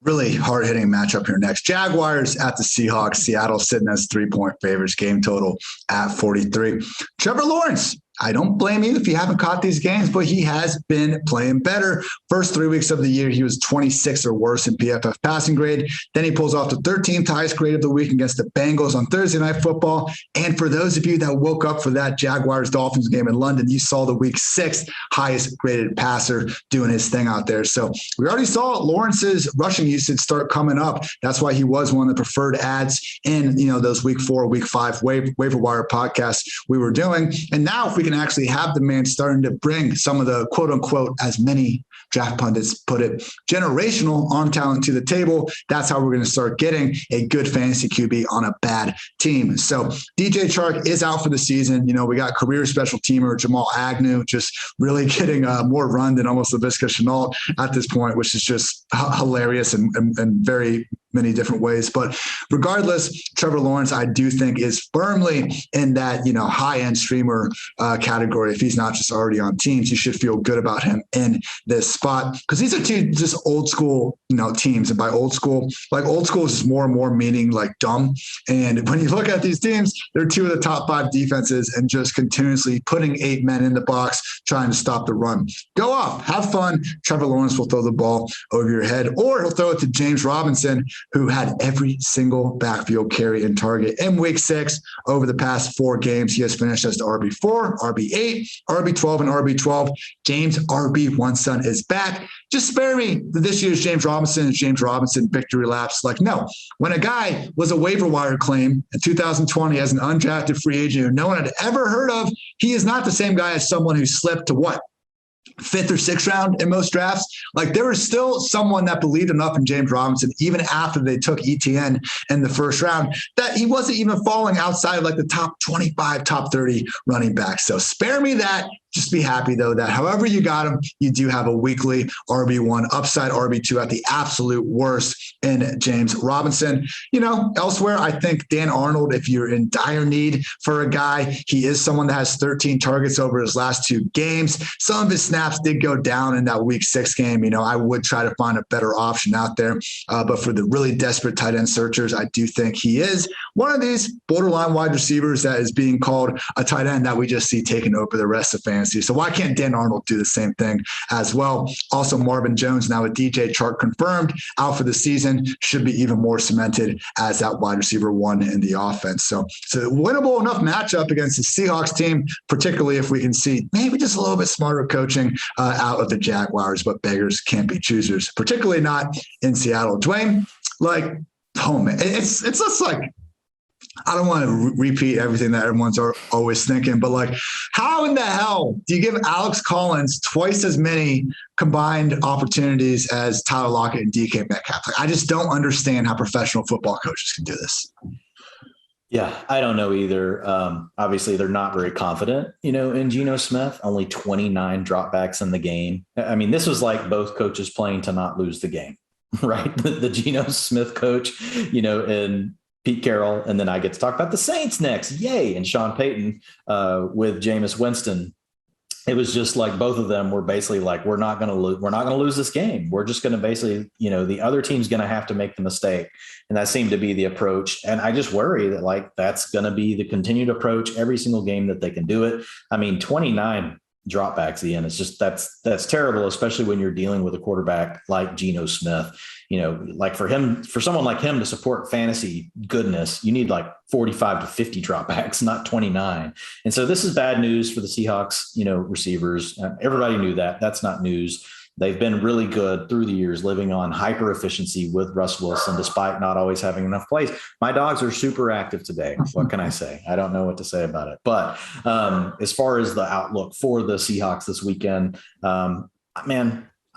Really hard-hitting matchup here next. Jaguars at the Seahawks. Seattle sitting as 3-point favorites. Game total at 43. Trevor Lawrence. I don't blame you if you haven't caught these games, but he has been playing better. First 3 weeks of the year, he was 26 or worse in PFF passing grade. Then he pulls off the 13th highest grade of the week against the Bengals on Thursday Night Football. And for those of you that woke up for that Jaguars-Dolphins game in London, you saw the week 6th highest graded passer doing his thing out there. So we already saw Lawrence's rushing usage start coming up. That's why he was one of the preferred ads in those week 4, week 5 waiver wire podcasts we were doing. And now if we can actually have the man starting to bring some of the quote unquote, as many draft pundits put it, generational arm talent to the table, that's how we're going to start getting a good fantasy QB on a bad team. So DJ Chark is out for the season. We got career special teamer Jamal Agnew just really getting more run than almost Laviska Shenault at this point, which is just hilarious and very many different ways. But regardless, Trevor Lawrence, I do think, is firmly in that, high-end streamer category. If he's not just already on teams, you should feel good about him in this spot, because these are two just old school, teams. And by old school is more and more meaning like dumb. And when you look at these teams, they're two of the top 5 defenses and just continuously putting 8 men in the box, trying to stop the run. Go off, have fun. Trevor Lawrence will throw the ball over your head, or he'll throw it to James Robinson, who had every single backfield carry and target in week 6. Over the past 4 games, he has finished as the RB4, RB8, RB12, and RB12. James RB1 son is back. Just spare me this year's James Robinson victory laps. No, when a guy was a waiver wire claim in 2020 as an undrafted free agent who no one had ever heard of, he is not the same guy as someone who slipped to 5th or 6th round in most drafts. There was still someone that believed enough in James Robinson, even after they took ETN in the first round, that he wasn't even falling outside of the top 25, top 30 running backs. So spare me that. Just be happy, though, that however you got him, you do have a weekly RB1, upside RB2 at the absolute worst in James Robinson. Elsewhere, I think Dan Arnold, if you're in dire need for a guy, he is someone that has 13 targets over his last 2 games. Some of his snaps did go down in that week 6 game. I would try to find a better option out there. But for the really desperate tight end searchers, I do think he is one of these borderline wide receivers that is being called a tight end that we just see taking over the rest of fantasy. So why can't Dan Arnold do the same thing as well? Also, Marvin Jones, now with DJ Chark confirmed out for the season, should be even more cemented as that wide receiver 1 in the offense. So it's a winnable enough matchup against the Seahawks team, particularly if we can see maybe just a little bit smarter coaching out of the Jaguars, but beggars can't be choosers, particularly not in Seattle. Dwain, it's just I don't want to repeat everything that everyone's always thinking, but how in the hell do you give Alex Collins twice as many combined opportunities as Tyler Lockett and DK Metcalf? I just don't understand how professional football coaches can do this. Yeah, I don't know either. Obviously, they're not very confident, in Geno Smith. Only 29 dropbacks in the game. I mean, this was both coaches playing to not lose the game, right? The Geno Smith coach, and Pete Carroll, and then I get to talk about the Saints next. Yay. And Sean Payton with Jameis Winston. It was just both of them were basically we're not going to lose this game. We're just going to basically, the other team's going to have to make the mistake. And that seemed to be the approach. And I just worry that that's going to be the continued approach every single game that they can do it. I mean, 29 dropbacks, Ian. It's just that's terrible, especially when you're dealing with a quarterback like Geno Smith. For someone like him to support fantasy goodness, you need 45 to 50 dropbacks, not 29. And so this is bad news for the Seahawks, receivers. Everybody knew that. That's not news. They've been really good through the years, living on hyper efficiency with Russ Wilson, despite not always having enough plays. My dogs are super active today. What can I say? I don't know what to say about it. But as far as the outlook for the Seahawks this weekend, I'm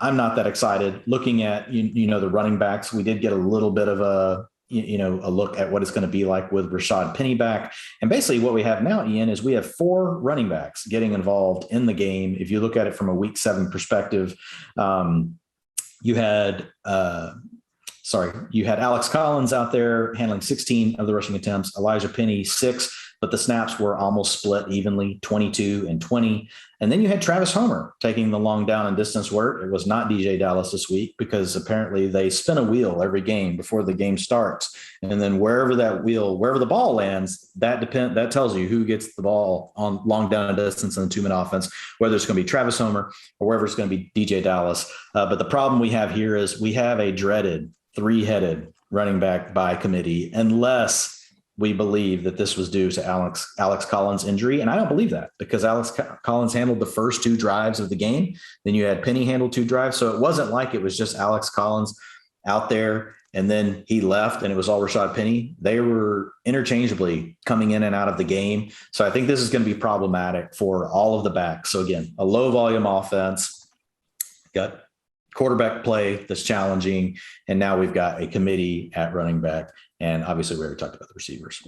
not that excited. Looking at, the running backs, we did get a little bit of a look at what it's going to be like with Rashad Penny back. And basically what we have now, Ian, is we have 4 running backs getting involved in the game. If you look at it from a week 7 perspective, you had Alex Collins out there handling 16 of the rushing attempts, Elijah Penny 6, but the snaps were almost split evenly, 22 and 20. And then you had Travis Homer taking the long down and distance work. It was not DJ Dallas this week because apparently they spin a wheel every game before the game starts. And then wherever the ball lands, that tells you who gets the ball on long down and distance in the 2-minute offense, whether it's going to be Travis Homer or whether it's going to be DJ Dallas. But the problem we have here is we have a dreaded 3-headed running back by committee, unless we believe that this was due to Alex Collins' injury. And I don't believe that, because Alex Collins handled the first 2 drives of the game. Then you had Penny handle 2 drives. So it wasn't like it was just Alex Collins out there and then he left and it was all Rashad Penny. They were interchangeably coming in and out of the game. So I think this is going to be problematic for all of the backs. So again, a low volume offense, got quarterback play that's challenging. And now we've got a committee at running back. And obviously we already talked about the receivers.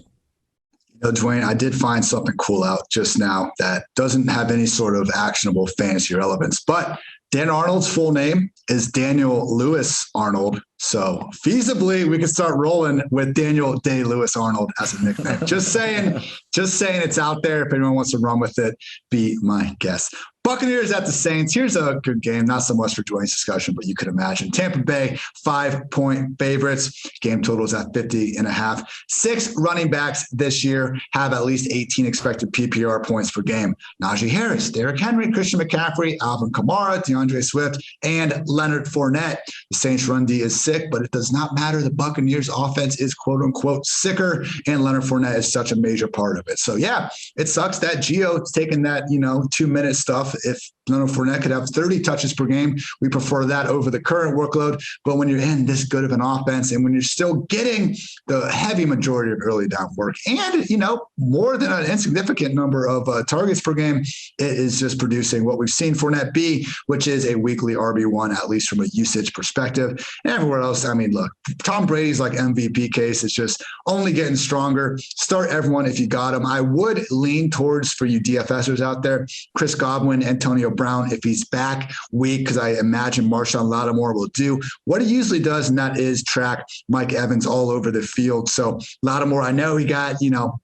Dwain, I did find something cool out just now that doesn't have any sort of actionable fantasy relevance, but Dan Arnold's full name is Daniel Lewis Arnold. So feasibly, we can start rolling with Daniel Day Lewis Arnold as a nickname. Just saying it's out there. If anyone wants to run with it, be my guest. Buccaneers at the Saints. Here's a good game. Not so much for Dwayne's discussion, but you could imagine. Tampa Bay, 5-point favorites. Game totals at 50.5. 6 running backs this year have at least 18 expected PPR points per game. Najee Harris, Derrick Henry, Christian McCaffrey, Alvin Kamara, DeAndre Swift, and Leonard Fournette. The Saints run D is sick, but it does not matter. The Buccaneers offense is quote unquote sicker, and Leonard Fournette is such a major part of it. So yeah, it sucks that Gio's taking that, 2-minute stuff. If Leonard Fournette could have 30 touches per game, we prefer that over the current workload. But when you're in this good of an offense and when you're still getting the heavy majority of early down work and, more than an insignificant number of targets per game, it is just producing what we've seen Fournette be, which is a weekly RB1, at least from a usage perspective. And everywhere else, look, Tom Brady's like MVP case is just only getting stronger. Start everyone if you got him. I would lean towards, for you DFSers out there, Chris Godwin, Antonio Brown, if he's back weak, because I imagine Marshawn Lattimore will do what he usually does, and that is track Mike Evans all over the field. So Lattimore, I know he got,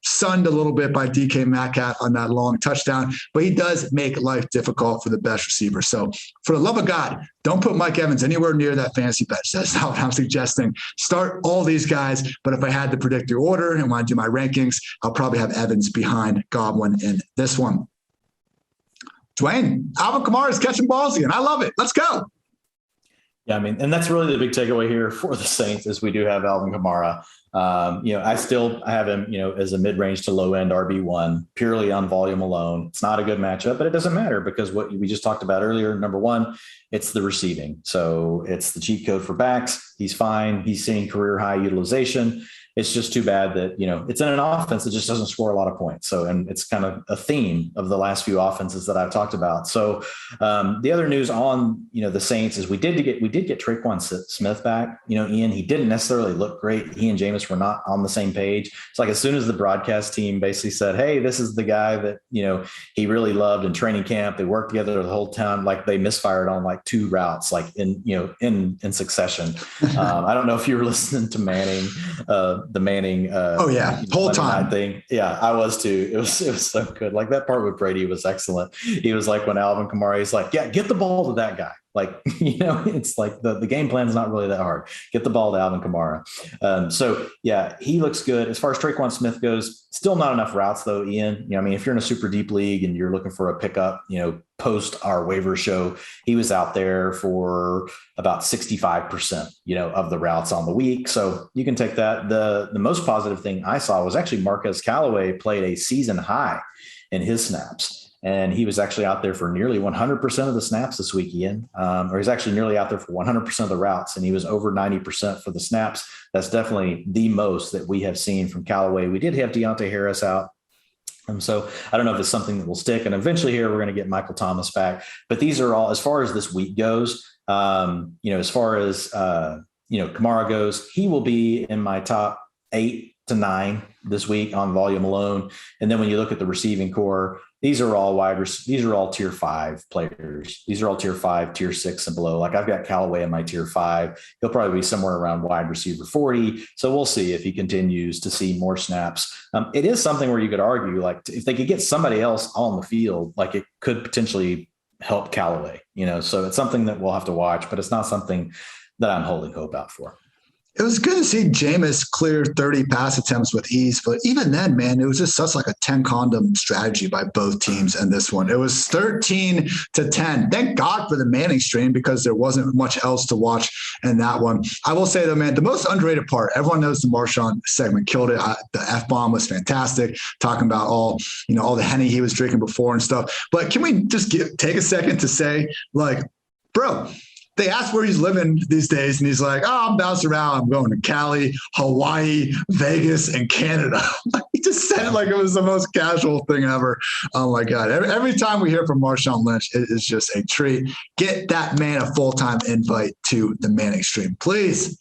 sunned a little bit by DK Metcalf on that long touchdown, but he does make life difficult for the best receiver. So for the love of God, don't put Mike Evans anywhere near that fantasy bench. That's not what I'm suggesting. Start all these guys, but if I had to predict the order and want to do my rankings, I'll probably have Evans behind Godwin in this one. Dwayne, Alvin Kamara is catching balls again. I love it. Let's go. Yeah, and that's really the big takeaway here for the Saints is we do have Alvin Kamara. I still have him, as a mid-range to low-end RB1 purely on volume alone. It's not a good matchup, but it doesn't matter because what we just talked about earlier, number one, it's the receiving. So it's the cheat code for backs. He's fine. He's seeing career high utilization. It's just too bad that, it's in an offense that just doesn't score a lot of points. So, and it's kind of a theme of the last few offenses that I've talked about. So the other news on, the Saints is we did get Traquan Smith back, Ian, he didn't necessarily look great. He and Jameis were not on the same page. It's like, as soon as the broadcast team basically said, hey, this is the guy that, he really loved in training camp. They worked together the whole time. Like they misfired on like 2 routes, like in succession. I don't know if you were listening to Manning, the Manning whole time thing. Yeah, I was too. It was so good. Like that part with Brady was excellent. He was like, when Alvin Kamara, he's like, yeah, get the ball to that guy. Like, it's like the game plan is not really that hard. Get the ball to Alvin Kamara. So yeah, he looks good. As far as Traquan Smith goes, still not enough routes though, Ian. If you're in a super deep league and you're looking for a pickup, post our waiver show, he was out there for about 65%, of the routes on the week. So you can take that. The most positive thing I saw was actually Marquez Callaway played a season high in his snaps. And he was actually out there for nearly 100% of the snaps this week, Ian. Or he's actually nearly out there for 100% of the routes, and he was over 90% for the snaps. That's definitely the most that we have seen from Callaway. We did have Deontay Harris out. So I don't know if it's something that will stick. And eventually here, we're going to get Michael Thomas back. But these are all, as far as this week goes, as far as, Kamara goes, he will be in my top 8 to 9 this week on volume alone. And then when you look at the receiving core, these are all tier 5 players. These are all tier 5, tier 6 and below. Like I've got Callaway in my tier 5. He'll probably be somewhere around wide receiver 40. So we'll see if he continues to see more snaps. It is something where you could argue, like if they could get somebody else on the field, like it could potentially help Callaway, so it's something that we'll have to watch, but it's not something that I'm holding hope out for. It was good to see Jameis clear 30 pass attempts with ease, but even then, man, it was just such like a 10 condom strategy by both teams in this one. It was 13-10. Thank God for the Manning stream because there wasn't much else to watch in that one. I will say though, man, the most underrated part, everyone knows the Marshawn segment killed it. The F-bomb was fantastic, talking about all the Henny he was drinking before and stuff. But can we just take a second to say, like, bro, they asked where he's living these days, and he's like, I'm bouncing around. I'm going to Cali, Hawaii, Vegas, and Canada. He just said it like it was the most casual thing ever. Oh, my God. Every time we hear from Marshawn Lynch, it is just a treat. Get that man a full-time invite to the Manning stream, please.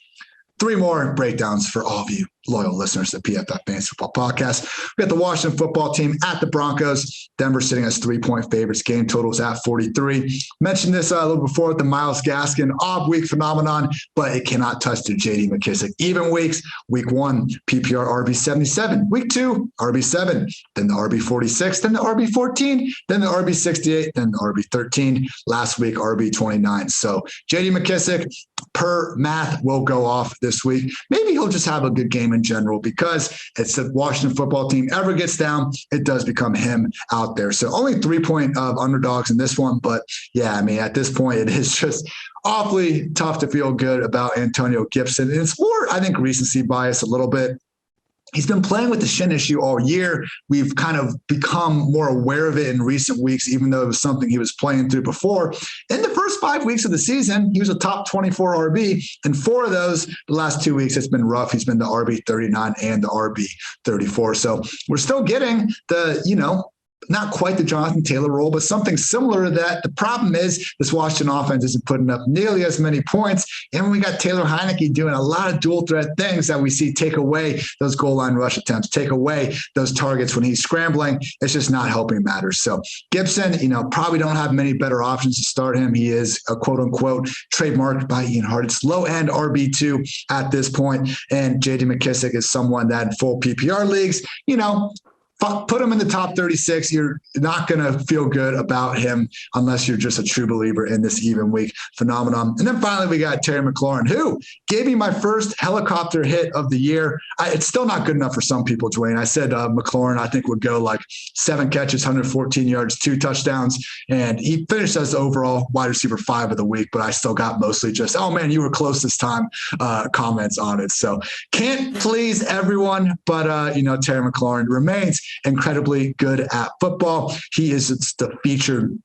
3 more breakdowns for all of you. loyal listeners to the PFF Fantasy Football Podcast. We got the Washington football team at the Broncos. Denver sitting as 3-point favorites. Game totals at 43. Mentioned this a little before with the Myles Gaskin off-week phenomenon, but it cannot touch the J.D. McKissic even weeks. Week 1, PPR RB77. Week 2, RB7. Then the RB46. Then the RB14. Then the RB68. Then the RB13. Last week, RB29. So J.D. McKissic, per math, will go off this week. Maybe he'll just have a good game in general, because it's the Washington football team ever gets down, it does become him out there. So only 3-point underdogs in this one. But yeah, I mean, at this point, it is just awfully tough to feel good about Antonio Gibson. And it's more, I think, recency bias a little bit. He's been playing with the shin issue all year. We've kind of become more aware of it in recent weeks, even though it was something he was playing through before. In the first 5 weeks of the season, he was a top 24 RB. And 4 of those, the last 2 weeks, it's been rough. He's been the RB 39 and the RB 34. So we're still getting the, not quite the Jonathan Taylor role, but something similar to that. The problem is this Washington offense isn't putting up nearly as many points. And we got Taylor Heineke doing a lot of dual threat things that we see take away those goal line rush attempts, take away those targets when he's scrambling. It's just not helping matters. So Gibson, probably don't have many better options to start him. He is a quote unquote trademarked by Ian Hartitz low end RB2 at this point. And JD McKissic is someone that in full PPR leagues, put him in the top 36. You're not going to feel good about him unless you're just a true believer in this even week phenomenon. And then finally, we got Terry McLaurin, who gave me my first helicopter hit of the year. It's still not good enough for some people, Dwayne. I said McLaurin, I think, would go like 7 catches, 114 yards, 2 touchdowns. And he finished as the overall wide receiver 5 of the week. But I still got mostly just, oh, man, you were close this time comments on it. So can't please everyone. But, Terry McLaurin remains incredibly good at football. He is the featured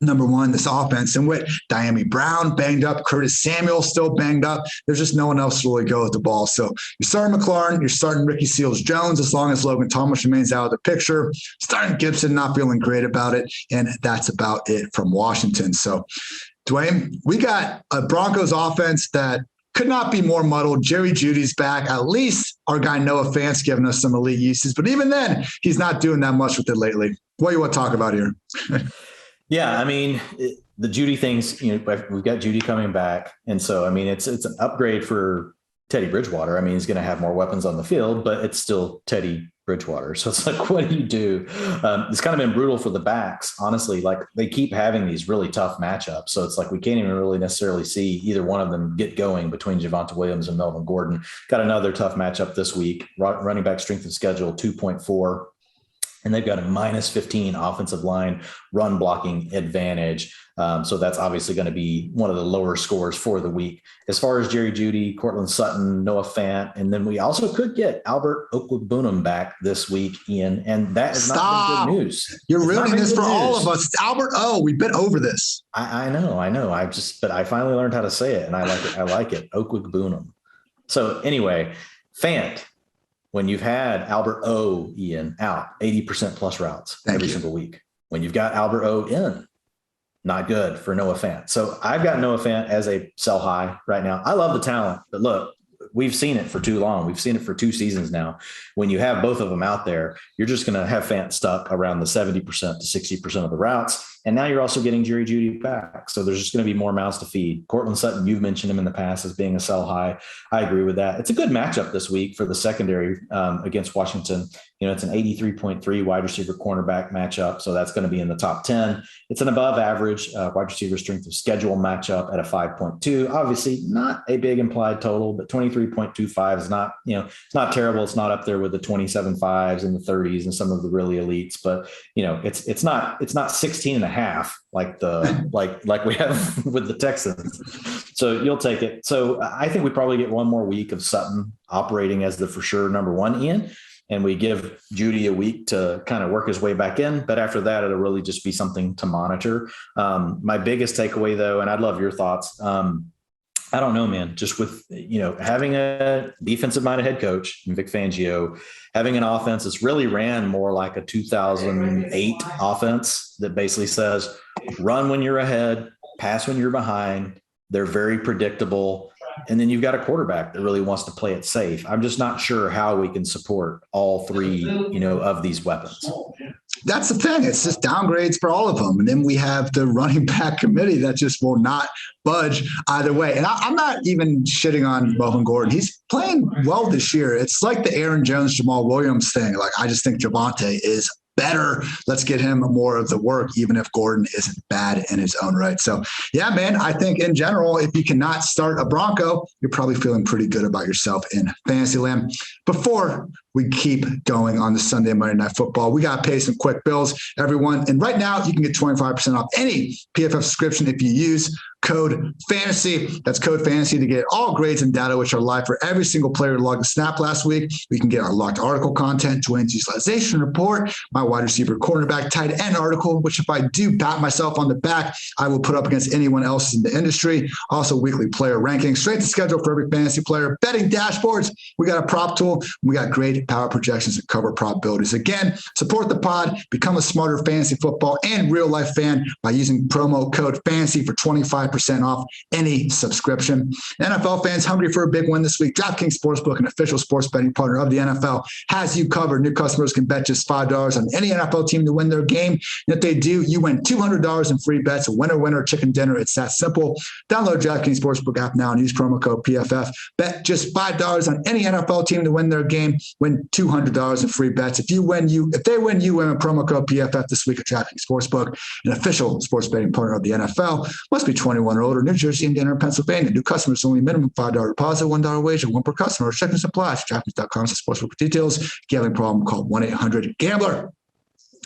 number one in this offense. And with Diami Brown banged up, Curtis Samuel still banged up, there's just no one else to really go with the ball. So you're starting McLaurin, you're starting Ricky Seals-Jones as long as Logan Thomas remains out of the picture, starting Gibson, not feeling great about it. And that's about it from Washington. So Dwayne, we got a Broncos offense that could not be more muddled. Jerry Jeudy's back. At least our guy Noah Fant's giving us some elite uses. But even then, he's not doing that much with it lately. What do you want to talk about here? Yeah, I mean, the Jeudy things, we've got Jeudy coming back. And so, I mean, it's an upgrade for Teddy Bridgewater. I mean, he's going to have more weapons on the field, but it's still Teddy Bridgewater. So it's like, what do you do? It's kind of been brutal for the backs, honestly. Like, they keep having these really tough matchups. So it's like we can't even really necessarily see either one of them get going between Javonte Williams and Melvin Gordon. Got another tough matchup this week. Running back strength of schedule 2.4. And they've got a -15 offensive line run blocking advantage. So that's obviously going to be one of the lower scores for the week. As far as Jerry Jeudy, Cortland Sutton, Noah Fant, and then we also could get Albert Okwuegbunam back this week, Ian. And that is not good news. You're ruining this for all of us. It's Albert O. We've been over this. I know. But I finally learned how to say it, and I like it. I like it. Okwuegbunam. So anyway, Fant. When you've had Albert O, Ian, out 80% plus routes every single week, when you've got Albert O in, not good for Noah Fant. So I've got Noah Fant as a sell high right now. I love the talent, but look, we've seen it for too long. We've seen it for 2 seasons now. When you have both of them out there, you're just going to have Fant stuck around the 70% to 60% of the routes. And now you're also getting Jerry Jeudy back. So there's just going to be more mouths to feed. Cortland Sutton, you've mentioned him in the past as being a sell high. I agree with that. It's a good matchup this week for the secondary against Washington. It's an 83.3 wide receiver cornerback matchup. So that's going to be in the top 10. It's an above average wide receiver strength of schedule matchup at a 5.2. Obviously not a big implied total, but 23.25 is not, it's not terrible. It's not up there with the 27.5s and the 30s and some of the really elites, but it's not 16 and a half like we have with the Texans. So you'll take it. So I think we probably get one more week of Sutton operating as the for sure number one, Ian, and we give Jeudy a week to kind of work his way back in. But after that, it'll really just be something to monitor. My biggest takeaway, though, and I'd love your thoughts. I don't know, man, just with, having a defensive minded head coach, Vic Fangio, having an offense that's really ran more like a 2008 offense that basically says run when you're ahead, pass when you're behind. They're very predictable. And then you've got a quarterback that really wants to play it safe. I'm just not sure how we can support all three, of these weapons. That's the thing. It's just downgrades for all of them. And then we have the running back committee that just will not budge either way. And I'm not even shitting on Melvin Gordon. He's playing well this year. It's like the Aaron Jones, Jamal Williams thing. Like, I just think Javonte is better. Let's get him more of the work, even if Gordon isn't bad in his own right. So, yeah, man, I think in general, if you cannot start a Bronco, you're probably feeling pretty good about yourself in Fantasyland. Before we keep going on the Sunday, Monday Night Football, we got to pay some quick bills, everyone. And right now, you can get 25% off any PFF subscription if you use code FANTASY. That's code FANTASY to get all grades and data, which are live for every single player who logged a snap last week. We can get our locked article content, Dwain's utilization report, my wide receiver, cornerback, tight end article, which if I do pat myself on the back, I will put up against anyone else in the industry. Also, weekly player rankings, straight to schedule for every fantasy player, betting dashboards. We got a prop tool. We got great power projections and cover probabilities. Again, support the pod, become a smarter fantasy football and real life fan by using promo code FANTASY for 25% off any subscription. NFL fans hungry for a big win this week. DraftKings Sportsbook, an official sports betting partner of the NFL, has you covered. New customers can bet just $5 on any NFL team to win their game. And if they do, you win $200 in free bets, a winner, chicken dinner. It's that simple. Download DraftKings Sportsbook app now and use promo code PFF. Bet just $5 on any NFL team to win their game. Win $200 in free bets. If they win, you win a promo code PFF this week at DraftKings Sportsbook, an official sports betting partner of the NFL. Must be 21 or older. New Jersey, Indiana, or Pennsylvania. New customers only minimum $5 deposit, $1 wager, one per customer. Restrictions supplies. DraftKings.com/sportsbook details. Gambling problem? Call 1-800-GAMBLER.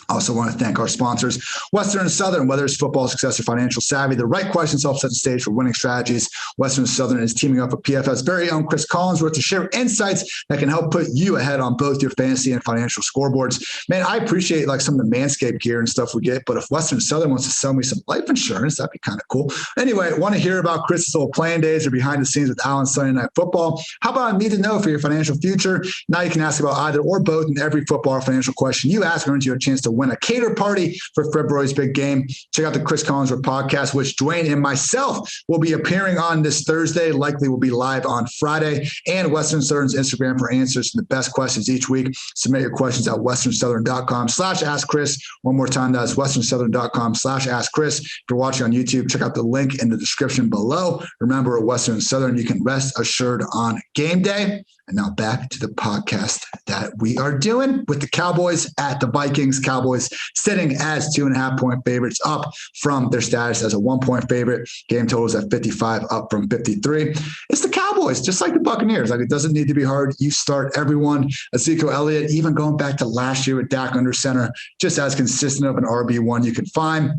Also want to thank our sponsors, Western and Southern. Whether it's football success or financial savvy, the right questions help set the stage for winning strategies. Western and Southern is teaming up with PFF's very own Chris Collinsworth to share insights that can help put you ahead on both your fantasy and financial scoreboards. Man, I appreciate like some of the Manscaped gear and stuff we get, but if Western and Southern wants to sell me some life insurance, that'd be kind of cool. Anyway, want to hear about Chris's old playing days or behind the scenes with Alan Sunday Night Football? How about I need to know for your financial future? Now you can ask about either or both, and every football or financial question you ask earns you a chance to win a cater party for February's big game. Check out the Chris Collinsworth podcast, which Dwain and myself will be appearing on this Thursday. Likely will be live on Friday. And Western Southern's Instagram for answers to the best questions each week. Submit your questions at westernsouthern.com/askchris. One more time, that's westernsouthern.com/askchris. If you're watching on YouTube, check out the link in the description below. Remember, at Western Southern, you can rest assured on game day. And now back to the podcast that we are doing with the Cowboys at the Vikings. Cowboys sitting as 2.5-point favorites, up from their status as a 1-point favorite. Game totals at 55, up from 53. It's the Cowboys, just like the Buccaneers. Like, it doesn't need to be hard. You start everyone. Ezekiel Elliott, even going back to last year with Dak under center, just as consistent of an RB1 you can find.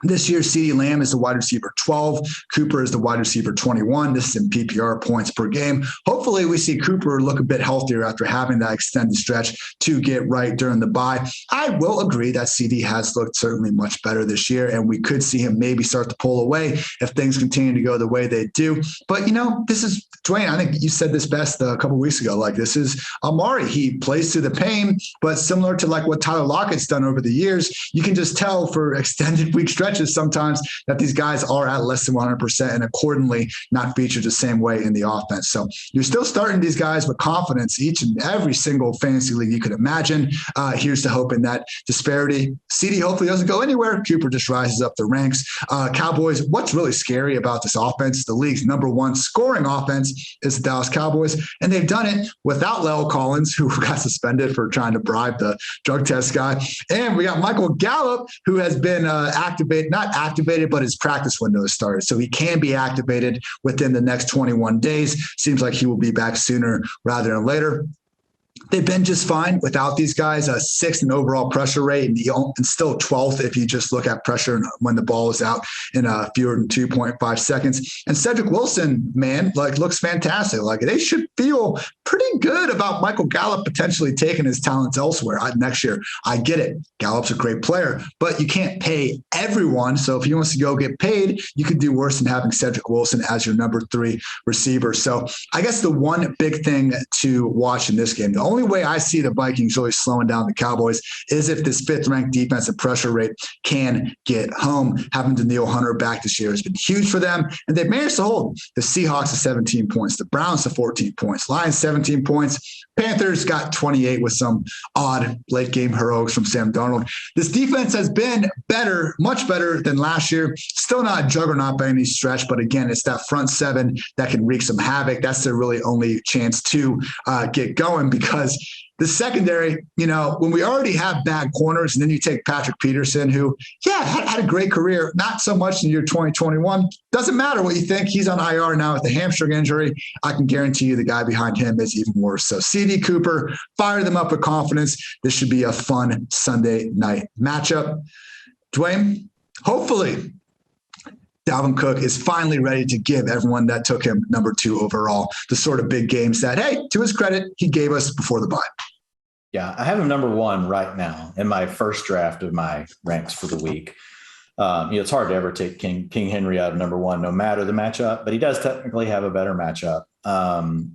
This year, CeeDee Lamb is the wide receiver 12. Cooper is the wide receiver 21. This is in PPR points per game. Hopefully, we see Cooper look a bit healthier after having that extended stretch to get right during the bye. I will agree that CeeDee has looked certainly much better this year, and we could see him maybe start to pull away if things continue to go the way they do. But, this is, Dwain, I think you said this best a couple of weeks ago. Like, this is Amari. He plays through the pain, but similar to like what Tyler Lockett's done over the years, you can just tell for extended week stretches sometimes that these guys are at less than 100% and accordingly not featured the same way in the offense. So you're still starting these guys with confidence each and every single fantasy league you could imagine. Here's to hoping that disparity. CeeDee hopefully doesn't go anywhere. Cooper just rises up the ranks. Cowboys, what's really scary about this offense, the league's number one scoring offense is the Dallas Cowboys, and they've done it without La'el Collins, who got suspended for trying to bribe the drug test guy. And we got Michael Gallup, who has been not activated, but his practice window has started. So he can be activated within the next 21 days. Seems like he will be back sooner rather than later. They've been just fine without these guys. 6th in overall pressure rate and still 12th if you just look at pressure when the ball is out in fewer than 2.5 seconds. And Cedric Wilson, man, looks fantastic. Like, they should feel pretty good about Michael Gallup potentially taking his talents elsewhere next year. I get it. Gallup's a great player, but you can't pay everyone. So if he wants to go get paid, you could do worse than having Cedric Wilson as your number 3 receiver. So I guess the one big thing to watch in this game, the only only way I see the Vikings really slowing down the Cowboys is if this 5th-ranked defensive pressure rate can get home. Having Daniil Hunter back this year has been huge for them, and they've managed to hold the Seahawks to 17 points, the Browns to 14 points, Lions 17 points, Panthers got 28 with some odd late-game heroics from Sam Darnold. This defense has been better, much better than last year. Still not a juggernaut by any stretch, but again, it's that front seven that can wreak some havoc. That's their really only chance to get going, because the secondary, when we already have bad corners, and then you take Patrick Peterson, who, had a great career, not so much in year 2021. Doesn't matter what you think. He's on IR now with a hamstring injury. I can guarantee you the guy behind him is even worse. So CD Cooper, fire them up with confidence. This should be a fun Sunday night matchup. Dwain, hopefully Dalvin Cook is finally ready to give everyone that took him number 2 overall the sort of big games that, hey, to his credit, he gave us before the bye. Yeah, I have him number 1 right now in my first draft of my ranks for the week. It's hard to ever take King Henry out of number 1, no matter the matchup, but he does technically have a better matchup.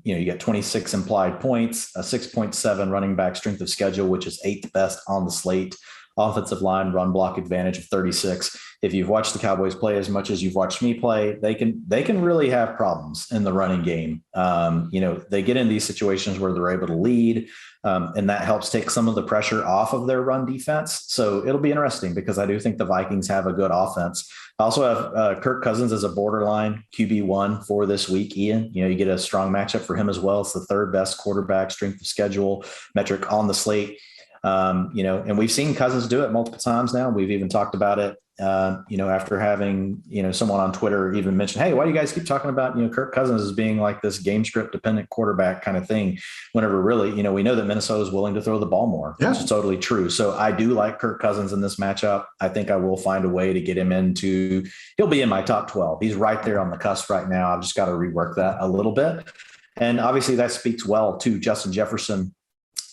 You get 26 implied points, a 6.7 running back strength of schedule, which is 8th best on the slate. Offensive line run block advantage of 36. If you've watched the Cowboys play as much as you've watched me play, they can really have problems in the running game. They get in these situations where they're able to lead, and that helps take some of the pressure off of their run defense. So it'll be interesting, because I do think the Vikings have a good offense. I also have Kirk Cousins as a borderline QB1 for this week, Ian. You get a strong matchup for him as well. It's the 3rd best quarterback strength of schedule metric on the slate. And we've seen Cousins do it multiple times now. We've even talked about it, after having, someone on Twitter even mention, hey, why do you guys keep talking about, Kirk Cousins as being like this game script dependent quarterback kind of thing, whenever really, we know that Minnesota is willing to throw the ball more, which is totally true. So I do like Kirk Cousins in this matchup. I think I will find a way to get him he'll be in my top 12. He's right there on the cusp right now. I've just got to rework that a little bit. And obviously that speaks well to Justin Jefferson,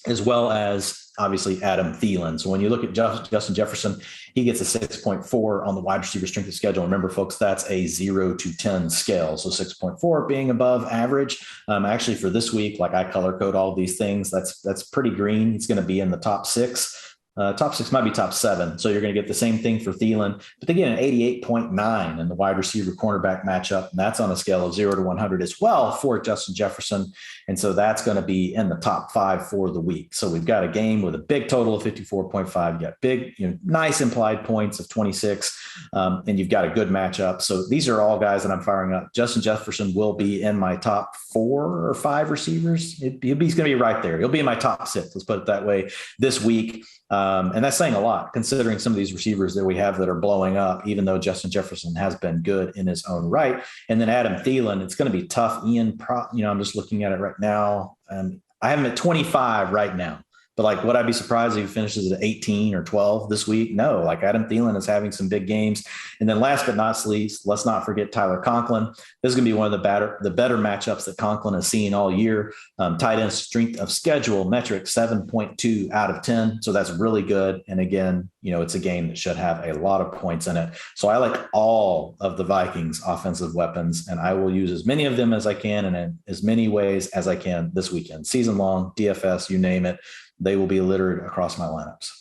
as well as obviously Adam Thielen. So when you look at Justin Jefferson, he gets a 6.4 on the wide receiver strength of schedule. Remember, folks, that's a 0 to 10 scale. So 6.4 being above average. Actually, for this week, like I color code all these things, that's pretty green. He's going to be in the top 6. Top 6 might be top 7. So you're going to get the same thing for Thielen, but they get an 88.9 in the wide receiver cornerback matchup. And that's on a scale of 0 to 100 as well for Justin Jefferson. And so that's going to be in the top 5 for the week. So we've got a game with a big total of 54.5. You got big, nice implied points of 26, and you've got a good matchup. So these are all guys that I'm firing up. Justin Jefferson will be in my top 4 or 5 receivers. He's going to be right there. He'll be in my top 6. Let's put it that way this week. And that's saying a lot, considering some of these receivers that we have that are blowing up, even though Justin Jefferson has been good in his own right. And then Adam Thielen, it's going to be tough. Ian, I'm just looking at it right now. I have him at 25 right now. But would I be surprised if he finishes at 18 or 12 this week? No, Adam Thielen is having some big games. And then last but not least, let's not forget Tyler Conklin. This is going to be one of the better matchups that Conklin has seen all year. Tight end strength of schedule metric 7.2 out of 10. So that's really good. And again, it's a game that should have a lot of points in it. So I like all of the Vikings offensive weapons, and I will use as many of them as I can and in as many ways as I can this weekend. Season long, DFS, you name it. They will be littered across my lineups.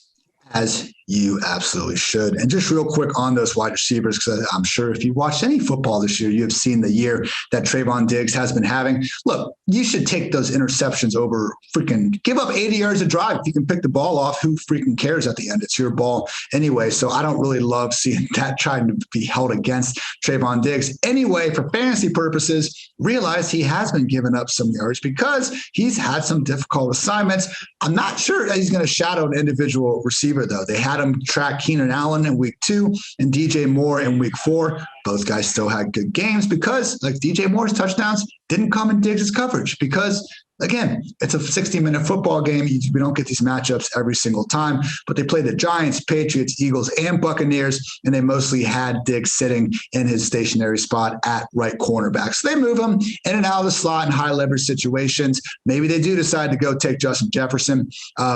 As you absolutely should. And just real quick on those wide receivers, because I'm sure if you watched any football this year, you have seen the year that Trayvon Diggs has been having. Look, you should take those interceptions over freaking give up 80 yards of drive. If you can pick the ball off, who freaking cares at the end? It's your ball anyway. So I don't really love seeing that trying to be held against Trayvon Diggs. Anyway, for fantasy purposes, realize he has been giving up some yards because he's had some difficult assignments. I'm not sure that he's going to shadow an individual receiver, though. They had him track Keenan Allen in week 2 and DJ Moore in week 4. Both guys still had good games because, like, DJ Moore's touchdowns didn't come in Diggs' coverage because, again, it's a 60-minute football game. We don't get these matchups every single time, but they play the Giants, Patriots, Eagles, and Buccaneers, and they mostly had Diggs sitting in his stationary spot at right cornerback. So they move him in and out of the slot in high leverage situations. Maybe they do decide to go take Justin Jefferson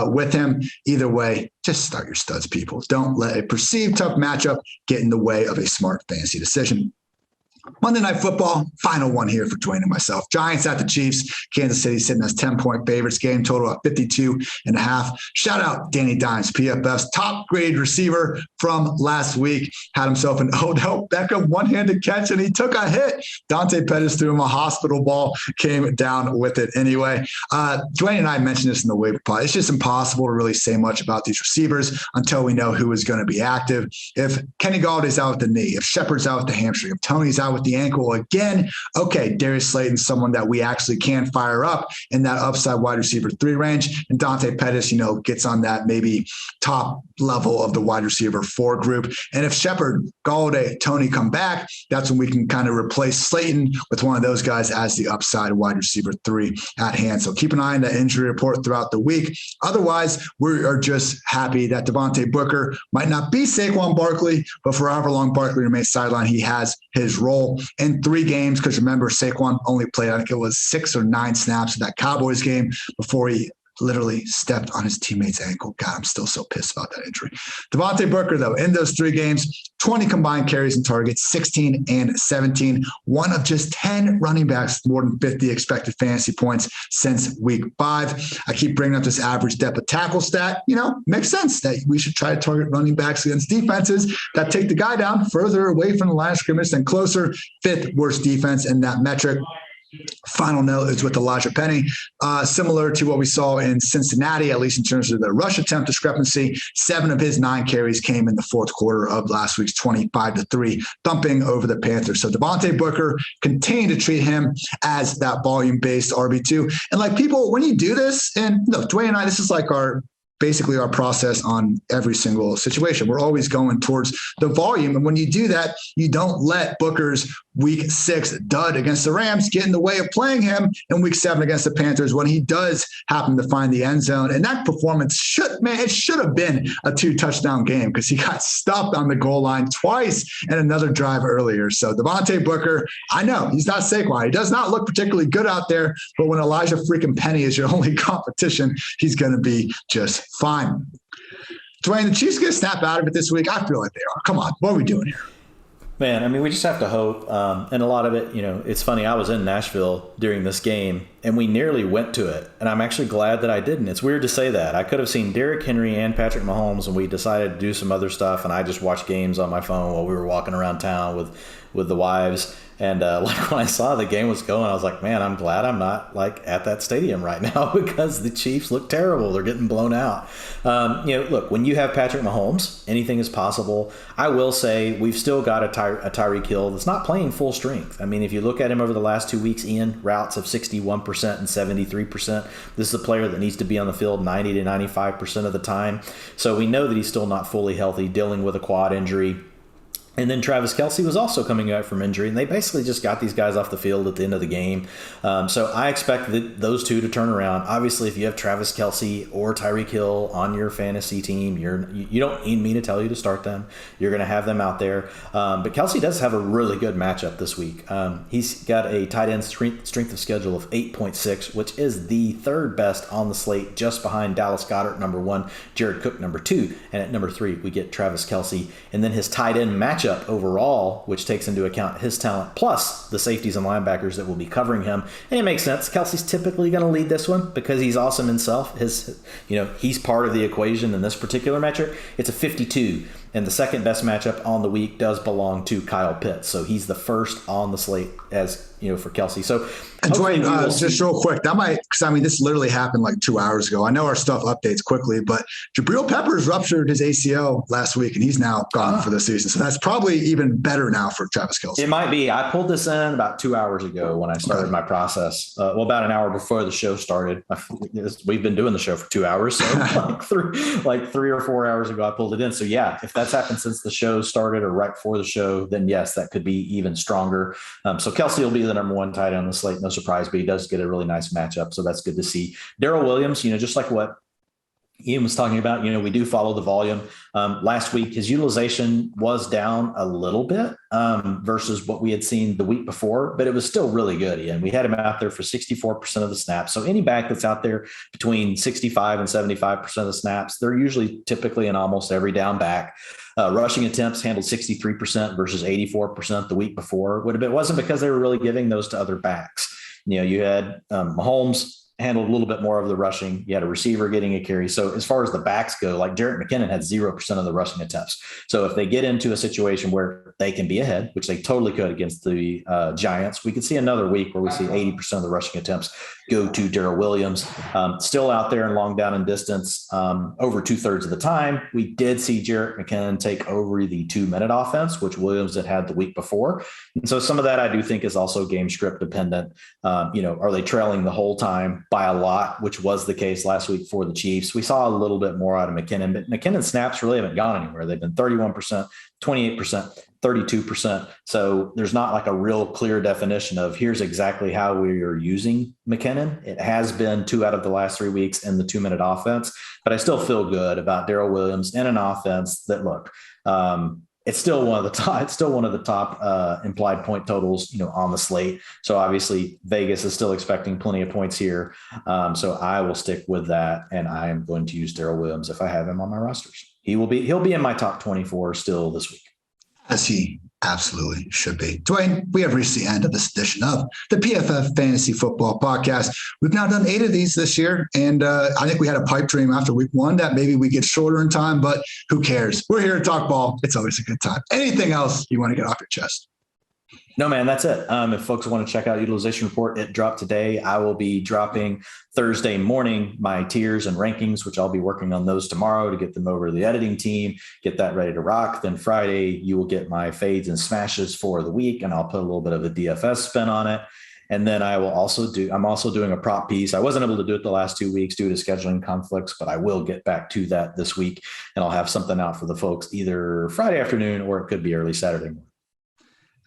with him. Either way, just start your studs, people. Don't let a perceived tough matchup get in the way of a smart fantasy decision. Monday Night Football, final one here for Dwain and myself. Giants at the Chiefs. Kansas City sitting as 10-point favorites. Game total of 52.5. Shout out Danny Dimes, PFF's top grade receiver from last week. Had himself an Odell Beckham one-handed catch, and he took a hit. Dante Pettis threw him a hospital ball, came down with it anyway. Dwain and I mentioned this in the waiver pod. It's just impossible to really say much about these receivers until we know who is going to be active. If Kenny Galladay's out with the knee, if Shepard's out with the hamstring, if Tony's out with the ankle again, okay, Darius Slayton's someone that we actually can fire up in that upside wide receiver 3 range. And Dante Pettis, gets on that maybe top level of the wide receiver 4 group. And if Shepard, Galladay, Tony come back, that's when we can kind of replace Slayton with one of those guys as the upside wide receiver 3 at hand. So keep an eye on that injury report throughout the week. Otherwise, we are just happy that Devontae Booker might not be Saquon Barkley, but for however long Barkley remains sidelined, he has his role in 3 games. Because remember, Saquon only played, I think it was 6 or 9 snaps in that Cowboys game before he literally stepped on his teammate's ankle. God, I'm still so pissed about that injury. Devontae Booker, though, in those 3 games, 20 combined carries and targets, 16 and 17. One of just 10 running backs, more than 50 expected fantasy points since week 5. I keep bringing up this average depth of tackle stat. Makes sense that we should try to target running backs against defenses that take the guy down further away from the line of scrimmage than closer. 5th worst defense in that metric. Final note is with Elijah Penny, similar to what we saw in Cincinnati, at least in terms of the rush attempt discrepancy. 7 of his 9 carries came in the fourth quarter of last week's 25-3 thumping over the Panthers. So Devontae Booker, continue to treat him as that volume-based RB2. And people, when you do this, and look, Dwayne and I, this is basically our process on every single situation. We're always going towards the volume. And when you do that, you don't let Booker's week 6 dud against the Rams get in the way of playing him in week 7 against the Panthers when he does happen to find the end zone. And that performance should have been a 2-touchdown game because he got stopped on the goal line twice and another drive earlier. So Devontae Booker, I know he's not Saquon. He does not look particularly good out there, but when Elijah freaking Penny is your only competition, he's going to be just fine. Dwayne, the Chiefs get a snap out of it this week. I feel like they are. Come on. What are we doing here? Man, we just have to hope. And a lot of it, it's funny. I was in Nashville during this game, and we nearly went to it. And I'm actually glad that I didn't. It's weird to say that. I could have seen Derrick Henry and Patrick Mahomes, and we decided to do some other stuff. And I just watched games on my phone while we were walking around town with the wives. And when I saw the game was going, I was like, man, I'm glad I'm not at that stadium right now because the Chiefs look terrible. They're getting blown out. Look, when you have Patrick Mahomes, anything is possible. I will say we've still got a Tyreek Hill that's not playing full strength. If you look at him over the last 2 weeks, Ian, routes of 61% and 73%. This is a player that needs to be on the field 90 to 95% of the time. So we know that he's still not fully healthy, dealing with a quad injury. And then Travis Kelce was also coming back from injury, and they basically just got these guys off the field at the end of the game. So I expect those two to turn around. Obviously, if you have Travis Kelce or Tyreek Hill on your fantasy team, you don't need me to tell you to start them. You're going to have them out there. But Kelce does have a really good matchup this week. He's got a tight end strength of schedule of 8.6, which is the 3rd best on the slate, just behind Dallas Goedert, number 1, Jared Cook, number 2. And at number 3, we get Travis Kelce. And then his tight end matchup overall, which takes into account his talent plus the safeties and linebackers that will be covering him. And it makes sense. Kelce's typically going to lead this one because he's awesome himself. He's part of the equation in this particular metric. It's a 52. And the second best matchup on the week does belong to Kyle Pitts. So he's the first on the slate for Kelce. So, and Dwayne, just real quick, that might, because this literally happened 2 hours ago. I know our stuff updates quickly, but Jabril Peppers ruptured his ACL last week, and he's now gone for the season. So that's probably even better now for Travis Kelce. It might be. I pulled this in about 2 hours ago when I started my process. About an hour before the show started. We've been doing the show for 2 hours, so three or 4 hours ago, I pulled it in. So yeah, if that's happened since the show started or right before the show, then yes, that could be even stronger. So Kelce will be the number 1 tight end on the slate. No surprise, but he does get a really nice matchup. So that's good to see. Darrell Williams, just like what Ian was talking about, we do follow the volume. Last week, his utilization was down a little bit versus what we had seen the week before, but it was still really good. Ian, we had him out there for 64% of the snaps. So any back that's out there between 65 and 75% of the snaps, they're usually typically in almost every down back. Rushing attempts handled 63% versus 84% the week before. It wasn't because they were really giving those to other backs. You had Mahomes handled a little bit more of the rushing. You had a receiver getting a carry. So as far as the backs go, like Jerick McKinnon had 0% of the rushing attempts. So if they get into a situation where they can be ahead, which they totally could against the Giants, we could see another week where we see 80% of the rushing attempts go to Darrell Williams. Still out there in long down and distance over 2/3 of the time. We did see Jerick McKinnon take over the 2-minute offense, which Williams had the week before. And so some of that I do think is also game script dependent. Are they trailing the whole time by a lot, which was the case last week for the Chiefs? We saw a little bit more out of McKinnon, but McKinnon's snaps really haven't gone anywhere. They've been 31%, 28%, 32%. So there's not like a real clear definition of here's exactly how we are using McKinnon. It has been 2 out of the last 3 weeks in the 2-minute offense, but I still feel good about Darrell Williams in an offense that it's still one of the top implied point totals, on the slate. So obviously Vegas is still expecting plenty of points here. So I will stick with that, and I am going to use Darrell Williams if I have him on my rosters. He'll be in my top 24 still this week. As he absolutely should be. Dwain, we have reached the end of this edition of the PFF Fantasy Football Podcast. We've now done 8 of these this year, and I think we had a pipe dream after week 1 that maybe we get shorter in time, but who cares? We're here to talk ball. It's always a good time. Anything else you want to get off your chest? No, man, that's it. If folks want to check out utilization report, it dropped today. I will be dropping Thursday morning my tiers and rankings, which I'll be working on those tomorrow to get them over to the editing team, get that ready to rock. Then Friday, you will get my fades and smashes for the week, and I'll put a little bit of a DFS spin on it. And then I'm also doing a prop piece. I wasn't able to do it the last 2 weeks due to scheduling conflicts, but I will get back to that this week, and I'll have something out for the folks either Friday afternoon or it could be early Saturday morning.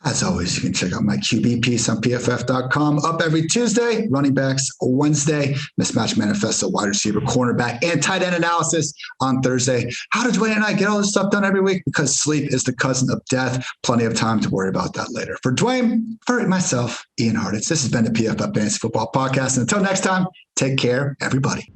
As always, you can check out my QB piece on pff.com. Up every Tuesday, running backs Wednesday, mismatch manifesto, wide receiver, cornerback, and tight end analysis on Thursday. How do Dwain and I get all this stuff done every week? Because sleep is the cousin of death. Plenty of time to worry about that later. For Dwain, for myself, Ian Hartitz, this has been the PFF Fantasy Football Podcast. And until next time, take care, everybody.